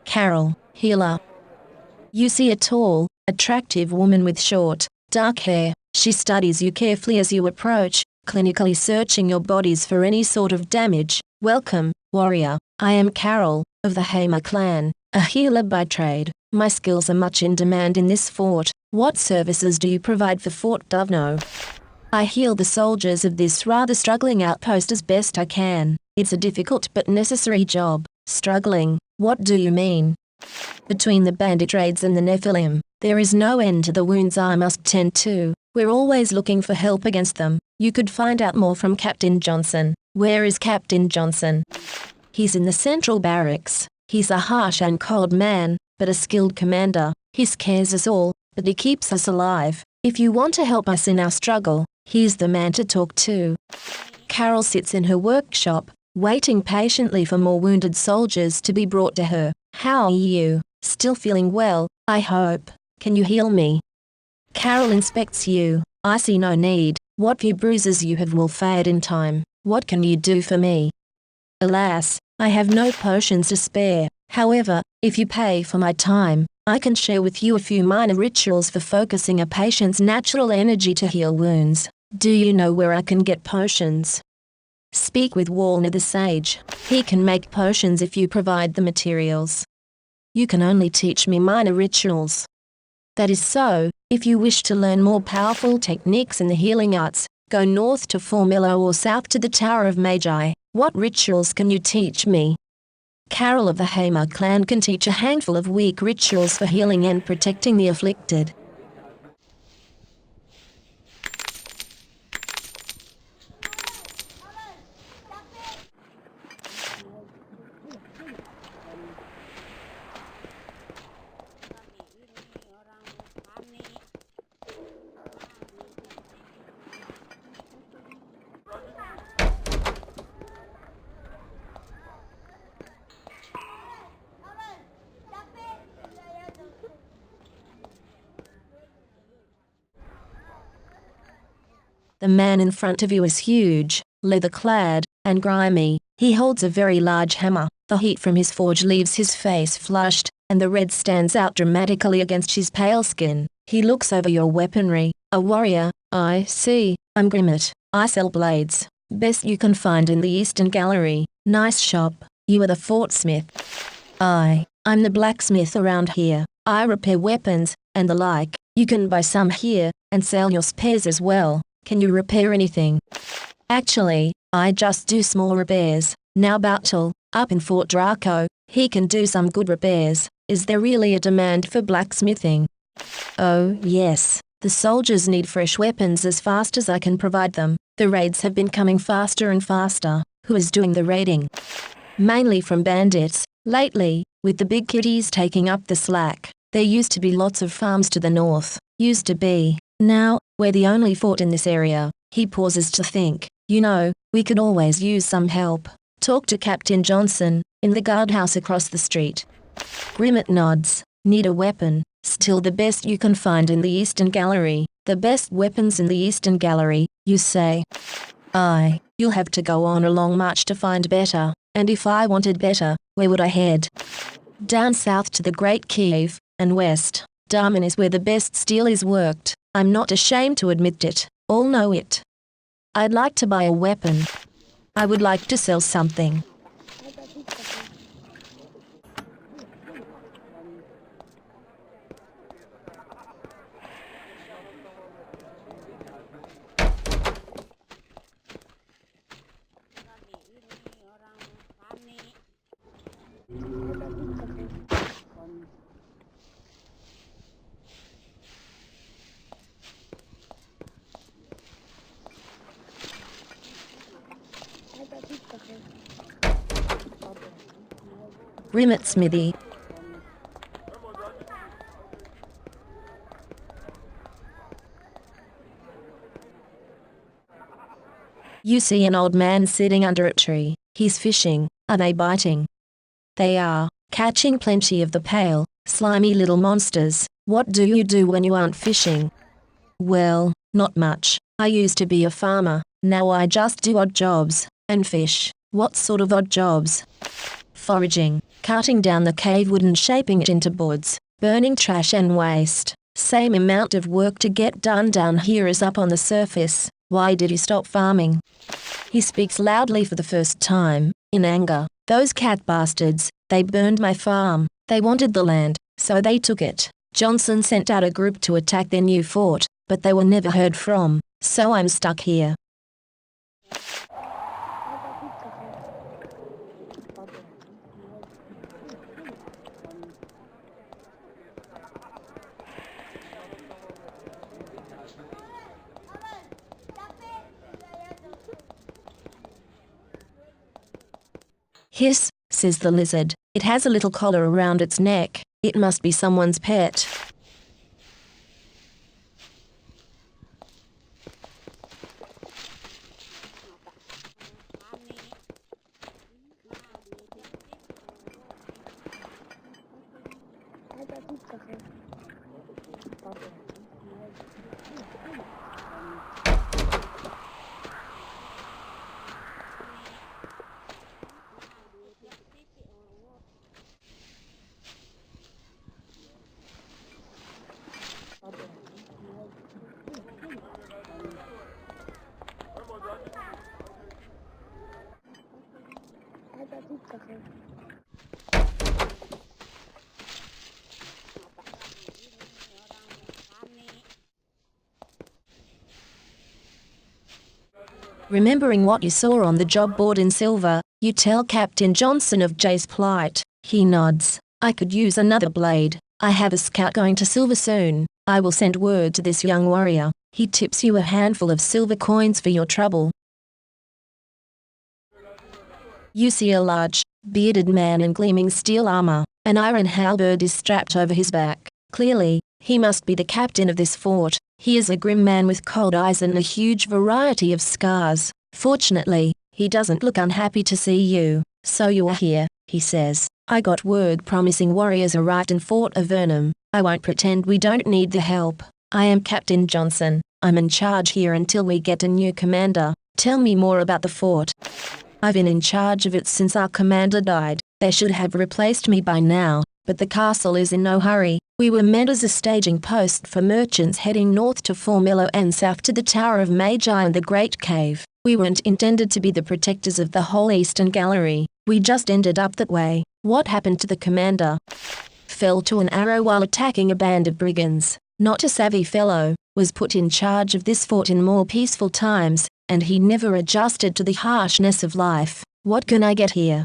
Carol, healer. You see a tall, attractive woman with short, dark hair. She studies you carefully as you approach, clinically searching your bodies for any sort of damage. Welcome, warrior. I am Carol, of the Hamer clan, a healer by trade. My skills are much in demand in this fort. What services do you provide for Fort Duvno? I heal the soldiers of this rather struggling outpost as best I can. It's a difficult but necessary job. Struggling? What do you mean? Between the bandit raids and the Nephilim, there is no end to the wounds I must tend to. We're always looking for help against them. You could find out more from Captain Johnson. Where is Captain Johnson? He's in the central barracks. He's a harsh and cold man, but a skilled commander. He scares us all, but he keeps us alive. If you want to help us in our struggle, he's the man to talk to. Carol sits in her workshop, waiting patiently for more wounded soldiers to be brought to her. How are you? Still feeling well, I hope. Can you heal me? Carol inspects you. I see no need. What few bruises you have will fade in time. What can you do for me? Alas, I have no potions to spare. However, if you pay for my time, I can share with you a few minor rituals for focusing a patient's natural energy to heal wounds. Do you know where I can get potions? Speak with Walner the sage. He can make potions if you provide the materials. You can only teach me minor rituals. That is so. If you wish to learn more powerful techniques in the healing arts, go north to Formillo or south to the Tower of Magi. What rituals can you teach me? Carol of the Hamer clan can teach a handful of weak rituals for healing and protecting the afflicted. The man in front of you is huge, leather-clad, and grimy. He holds a very large hammer. The heat from his forge leaves his face flushed, and the red stands out dramatically against his pale skin. He looks over your weaponry. A warrior, I see. I'm Grimmett. I sell blades. Best you can find in the Eastern Gallery. Nice shop. You are the fortsmith. I'm the blacksmith around here. I repair weapons, and the like. You can buy some here, and sell your spares as well. Can you repair anything? Actually, I just do small repairs. Now Bartel, up in Fort Draco, he can do some good repairs. Is there really a demand for blacksmithing? Oh, yes. The soldiers need fresh weapons as fast as I can provide them. The raids have been coming faster and faster. Who is doing the raiding? Mainly from bandits. Lately, with the big kitties taking up the slack. There used to be lots of farms to the north. Used to be. Now, we're the only fort in this area. He pauses to think. You know, we could always use some help. Talk to Captain Johnson, in the guardhouse across the street. Grimmett nods. Need a weapon. Still the best you can find in the Eastern Gallery. The best weapons in the Eastern Gallery, you say? Aye, you'll have to go on a long march to find better. And if I wanted better, where would I head? Down south to the Great Kiev, and west. Darman is where the best steel is worked. I'm not ashamed to admit it. All know it. I'd like to buy a weapon. I would like to sell something. Grimmett Smithy. You see an old man sitting under a tree. He's fishing. Are they biting? They are, catching plenty of the pale, slimy little monsters. What do you do when you aren't fishing? Well, Not much. I used to be a farmer. Now I just do odd jobs. And fish. What sort of odd jobs? Foraging, cutting down the cave wood and shaping it into boards, burning trash and waste. Same amount of work to get done down here as up on the surface. Why did you stop farming? He speaks loudly for the first time, in anger. Those cat bastards, they burned my farm. They wanted the land, so they took it. Johnson sent out a group to attack their new fort, but they were never heard from, so I'm stuck here. Hiss, says the lizard. It has a little collar around its neck. It must be someone's pet. Remembering what you saw on the job board in silver, you tell Captain Johnson of Jay's plight. He nods. I could use another blade. I have a scout going to Silver soon. I will send word to this young warrior. He tips you a handful of silver coins for your trouble. You see a large, bearded man in gleaming steel armor. An iron halberd is strapped over his back. Clearly, he must be the captain of this fort. He is a grim man with cold eyes and a huge variety of scars. Fortunately, he doesn't look unhappy to see you. So you are here, he says. I got word promising warriors arrived in Fort Avernum. I won't pretend we don't need the help. I am Captain Johnson. I'm in charge here until we get a new commander. Tell me more about the fort. I've been in charge of it since our commander died. They should have replaced me by now, but the castle is in no hurry. We were meant as a staging post for merchants heading north to Formello and south to the Tower of Magi and the Great Cave. We weren't intended to be the protectors of the whole Eastern Gallery. We just ended up that way. What happened to the commander? Fell to an arrow while attacking a band of brigands. Not a savvy fellow, was put in charge of this fort in more peaceful times, and he never adjusted to the harshness of life. What can I get here?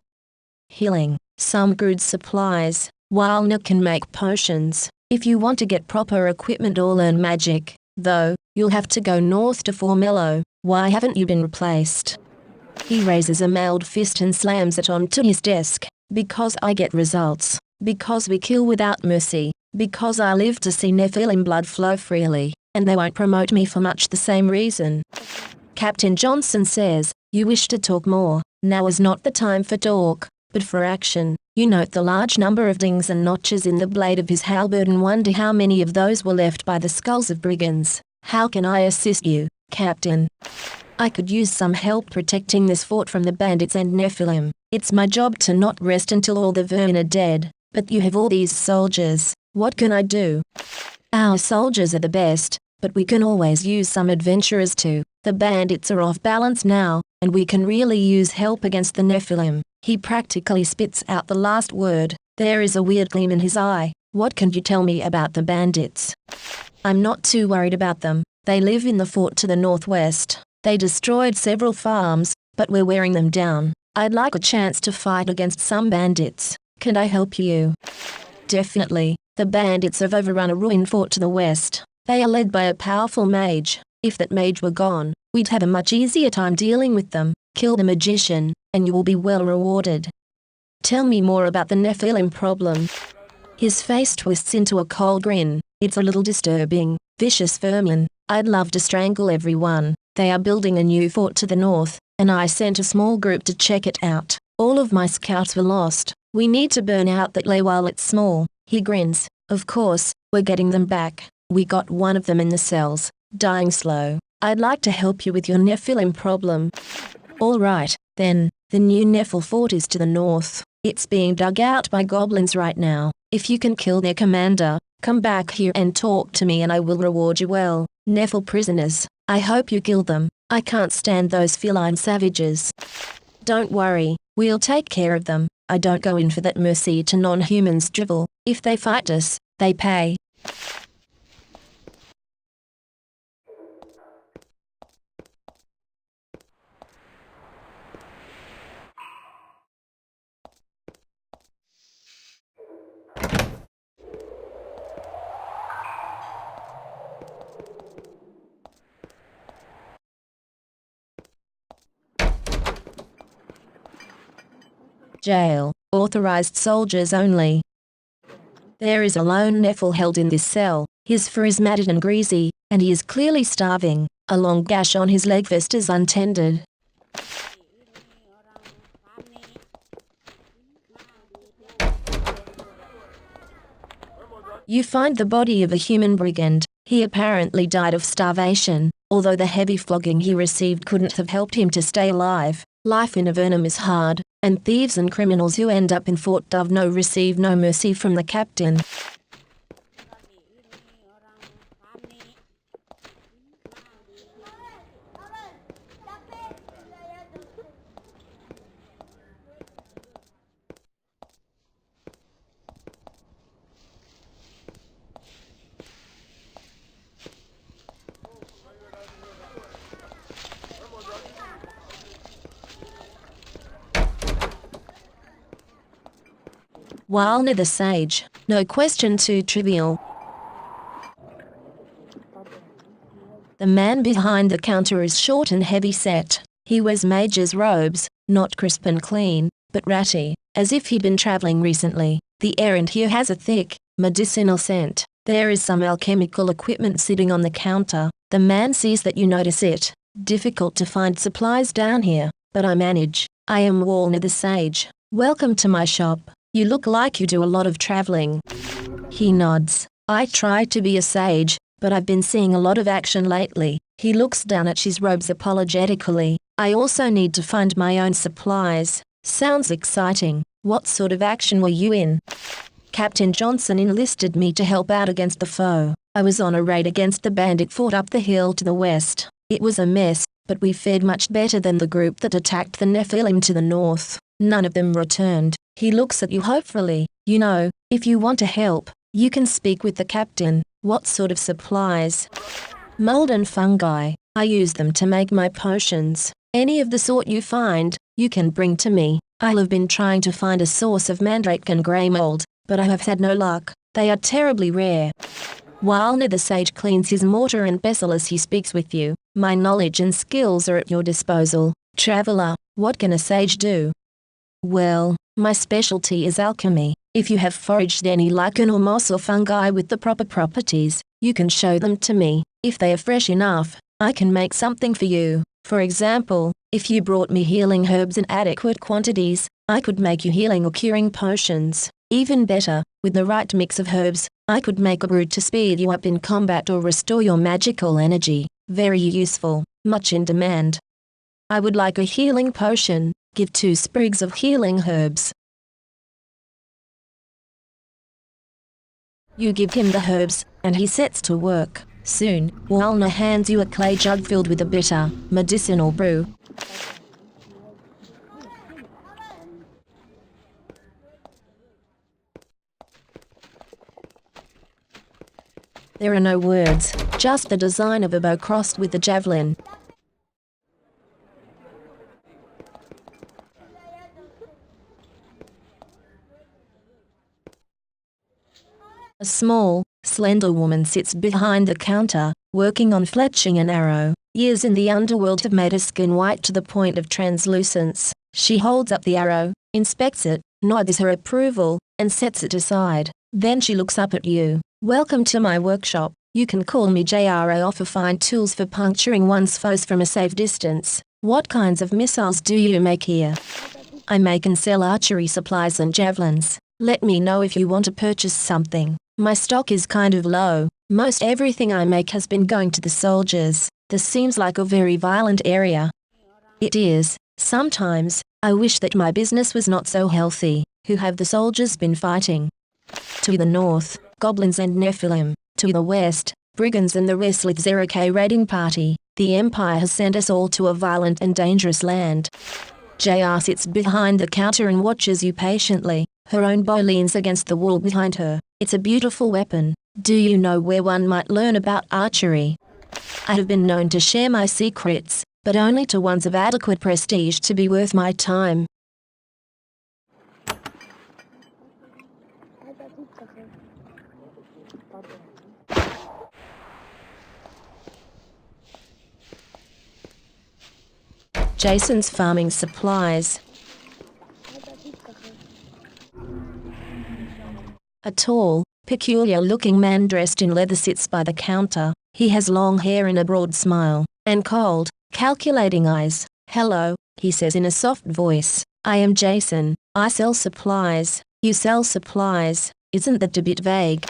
Healing. Some good supplies. Walnut can make potions. If you want to get proper equipment or learn magic, though, you'll have to go north to Formello. Why haven't you been replaced? He raises a mailed fist and slams it onto his desk. Because I get results. Because we kill without mercy. Because I live to see Nephilim blood flow freely, and they won't promote me for much the same reason. Captain Johnson says, you wish to talk more. Now is not the time for talk, but for action. You note the large number of dings and notches in the blade of his halberd and wonder how many of those were left by the skulls of brigands. How can I assist you, Captain? I could use some help protecting this fort from the bandits and Nephilim. It's my job to not rest until all the vermin are dead. But you have all these soldiers. What can I do? Our soldiers are the best, but we can always use some adventurers too. The bandits are off balance now, and we can really use help against the Nephilim. He practically spits out the last word. There is a weird gleam in his eye. What can you tell me about the bandits? I'm not too worried about them. They live in the fort to the northwest. They destroyed several farms, but we're wearing them down. I'd like a chance to fight against some bandits. Can I help you? Definitely. The bandits have overrun a ruined fort to the west. They are led by a powerful mage. If that mage were gone, we'd have a much easier time dealing with them. Kill the magician, and you will be well rewarded. Tell me more about the Nephilim problem. His face twists into a cold grin. It's a little disturbing. Vicious vermin. I'd love to strangle everyone. They are building a new fort to the north, and I sent a small group to check it out. All of my scouts were lost. We need to burn out that lay while it's small. He grins. Of course, we're getting them back. We got one of them in the cells. Dying slow. I'd like to help you with your Nephilim problem. Alright, then, the new Nephil fort is to the north. It's being dug out by goblins right now. If you can kill their commander, come back here and talk to me and I will reward you well. Nephil prisoners, I hope you kill them. I can't stand those feline savages. Don't worry, we'll take care of them. I don't go in for that mercy to non-humans drivel. If they fight us, they pay. Jail. Authorized soldiers only. There is a lone Nephil held in this cell. His fur is matted and greasy, and he is clearly starving. A long gash on his leg vest is untended. You find the body of a human brigand. He apparently died of starvation, although the heavy flogging he received couldn't have helped him to stay alive. Life in Avernum is hard, and thieves and criminals who end up in Fort Duvno receive no mercy from the captain. While near the sage, no question too trivial. The man behind the counter is short and heavy-set. He wears mage's robes, not crisp and clean, but ratty, as if he'd been traveling recently. The errand here has a thick, medicinal scent. There is some alchemical equipment sitting on the counter. The man sees that you notice it. Difficult to find supplies down here, but I manage. I am Walner the Sage. Welcome to my shop. You look like you do a lot of traveling. He nods. I try to be a sage, but I've been seeing a lot of action lately. He looks down at his robes apologetically. I also need to find my own supplies. Sounds exciting. What sort of action were you in? Captain Johnson enlisted me to help out against the foe. I was on a raid against the bandit fort up the hill to the west. It was a mess, but we fared much better than the group that attacked the Nephilim to the north. None of them returned. He looks at you hopefully. You know, if you want to help, you can speak with the captain. What sort of supplies? Mold and fungi. I use them to make my potions. Any of the sort you find, you can bring to me. I have been trying to find a source of mandrake and grey mold, but I have had no luck. They are terribly rare. Walner the Sage cleans his mortar and pestle as he speaks with you. My knowledge and skills are at your disposal. Traveler, what can a sage do? Well, my specialty is alchemy. If you have foraged any lichen or moss or fungi with the proper properties, you can show them to me. If they are fresh enough, I can make something for you. For example, if you brought me healing herbs in adequate quantities, I could make you healing or curing potions. Even better, with the right mix of herbs, I could make a brew to speed you up in combat or restore your magical energy. Very useful, much in demand. I would like a healing potion. Give 2 sprigs of healing herbs. You give him the herbs, and he sets to work. Soon, Walner hands you a clay jug filled with a bitter, medicinal brew. There are no words, just the design of a bow crossed with a javelin. A small, slender woman sits behind the counter, working on fletching an arrow. Years in the underworld have made her skin white to the point of translucence. She holds up the arrow, inspects it, nods her approval, and sets it aside. Then she looks up at you. Welcome to my workshop. You can call me JR. I offer fine tools for puncturing one's foes from a safe distance. What kinds of missiles do you make here? I make and sell archery supplies and javelins. Let me know if you want to purchase something. My stock is kind of low. Most everything I make has been going to the soldiers. This seems like a very violent area. It is. Sometimes, I wish that my business was not so healthy. Who have the soldiers been fighting? To the north, goblins and Nephilim. To the west, brigands and the restless Zerike raiding party. The Empire has sent us all to a violent and dangerous land. JR sits behind the counter and watches you patiently. Her own bow leans against the wall behind her. It's a beautiful weapon. Do you know where one might learn about archery? I have been known to share my secrets, but only to ones of adequate prestige to be worth my time. Jason's farming supplies. A tall, peculiar-looking man dressed in leather sits by the counter. He has long hair and a broad smile, and cold, calculating eyes. "Hello," he says in a soft voice. "I am Jason. I sell supplies." "You sell supplies? Isn't that a bit vague?"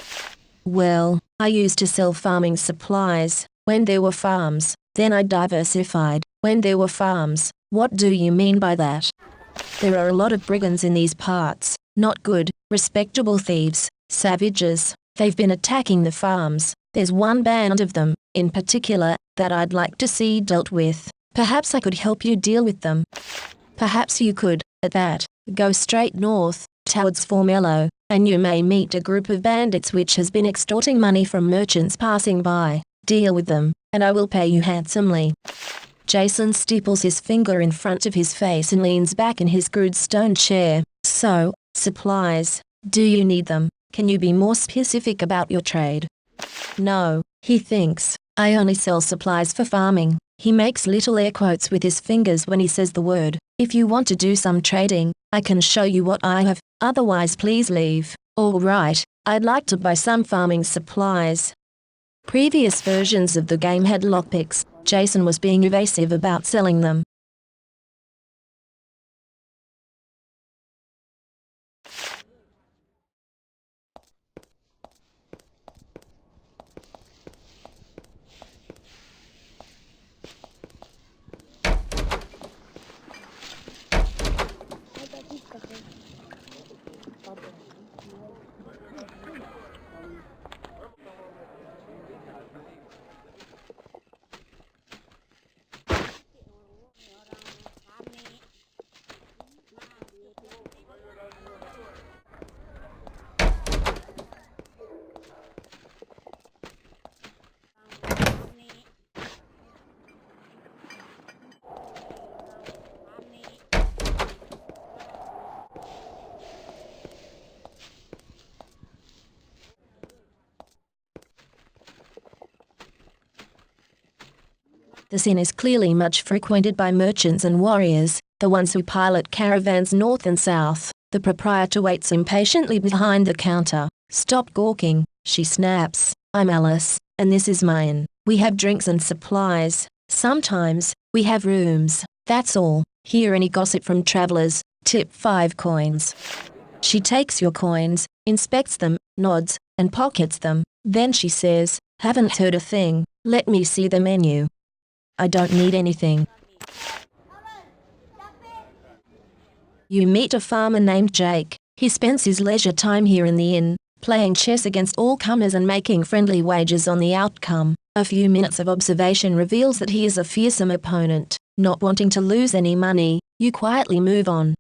"Well, I used to sell farming supplies, when there were farms. Then I diversified, when there were farms." "What do you mean by that?" "There are a lot of brigands in these parts. Not good, respectable thieves, savages. They've been attacking the farms. There's one band of them, in particular, that I'd like to see dealt with. Perhaps I could help you deal with them." "Perhaps you could. At that, go straight north, towards Formello, and you may meet a group of bandits which has been extorting money from merchants passing by. Deal with them, and I will pay you handsomely." Jason stipples his finger in front of his face and leans back in his crude stone chair. "So, supplies. Do you need them? Can you be more specific about your trade?" "No," he thinks. "I only sell supplies for farming." He makes little air quotes with his fingers when he says the word. "If you want to do some trading, I can show you what I have. Otherwise please leave." "All right, I'd like to buy some farming supplies." Previous versions of the game had lockpicks. Jason was being evasive about selling them. The scene is clearly much frequented by merchants and warriors, the ones who pilot caravans north and south. The proprietor waits impatiently behind the counter. "Stop gawking," she snaps. "I'm Alice, and this is mine. We have drinks and supplies. Sometimes, we have rooms. That's all. Hear any gossip from travelers, tip 5 coins." She takes your coins, inspects them, nods, and pockets them. Then she says, "Haven't heard a thing. Let me see the menu." "I don't need anything." You meet a farmer named Jake. He spends his leisure time here in the inn, playing chess against all comers and making friendly wagers on the outcome. A few minutes of observation reveals that he is a fearsome opponent. Not wanting to lose any money, you quietly move on.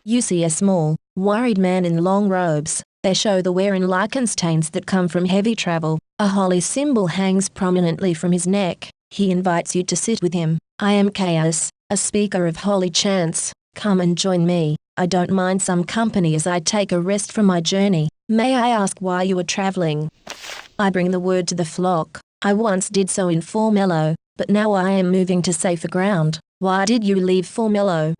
You see a small, worried man in long robes. They show the wear and lichen stains that come from heavy travel. A holy symbol hangs prominently from his neck. He invites you to sit with him. "I am Chaos, a speaker of holy chants. Come and join me. I don't mind some company as I take a rest from my journey. May I ask why you are traveling?" "I bring the word to the flock. I once did so in Formello, but now I am moving to safer ground." "Why did you leave Formello?"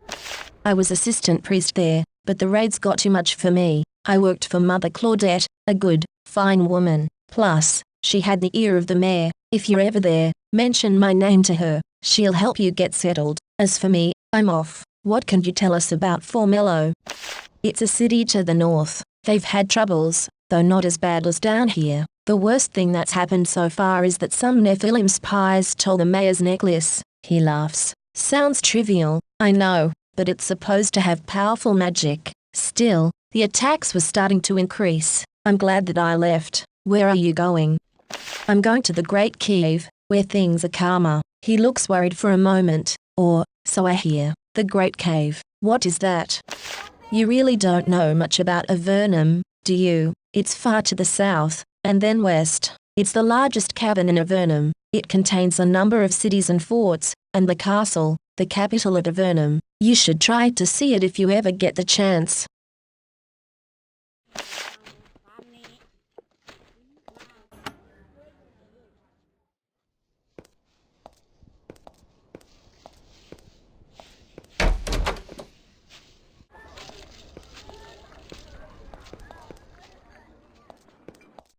"I was assistant priest there, but the raids got too much for me. I worked for Mother Claudette, a good, fine woman. Plus, she had the ear of the mayor. If you're ever there, mention my name to her. She'll help you get settled. As for me, I'm off." What can you tell us about Formello? It's a city to the north. They've had troubles, though not as bad as down here. The worst thing that's happened so far is that some Nephilim spies stole the mayor's necklace. He laughs. Sounds trivial, I know, but it's supposed to have powerful magic. Still, the attacks were starting to increase. I'm glad that I left. Where are you going? I'm going to the Great Cave, where things are calmer. He looks worried for a moment. Or, so I hear. The Great Cave. What is that? You really don't know much about Avernum, do you? It's far to the south, and then west. It's the largest cavern in Avernum. It contains a number of cities and forts, and the castle, the capital at Avernum. You should try to see it if you ever get the chance.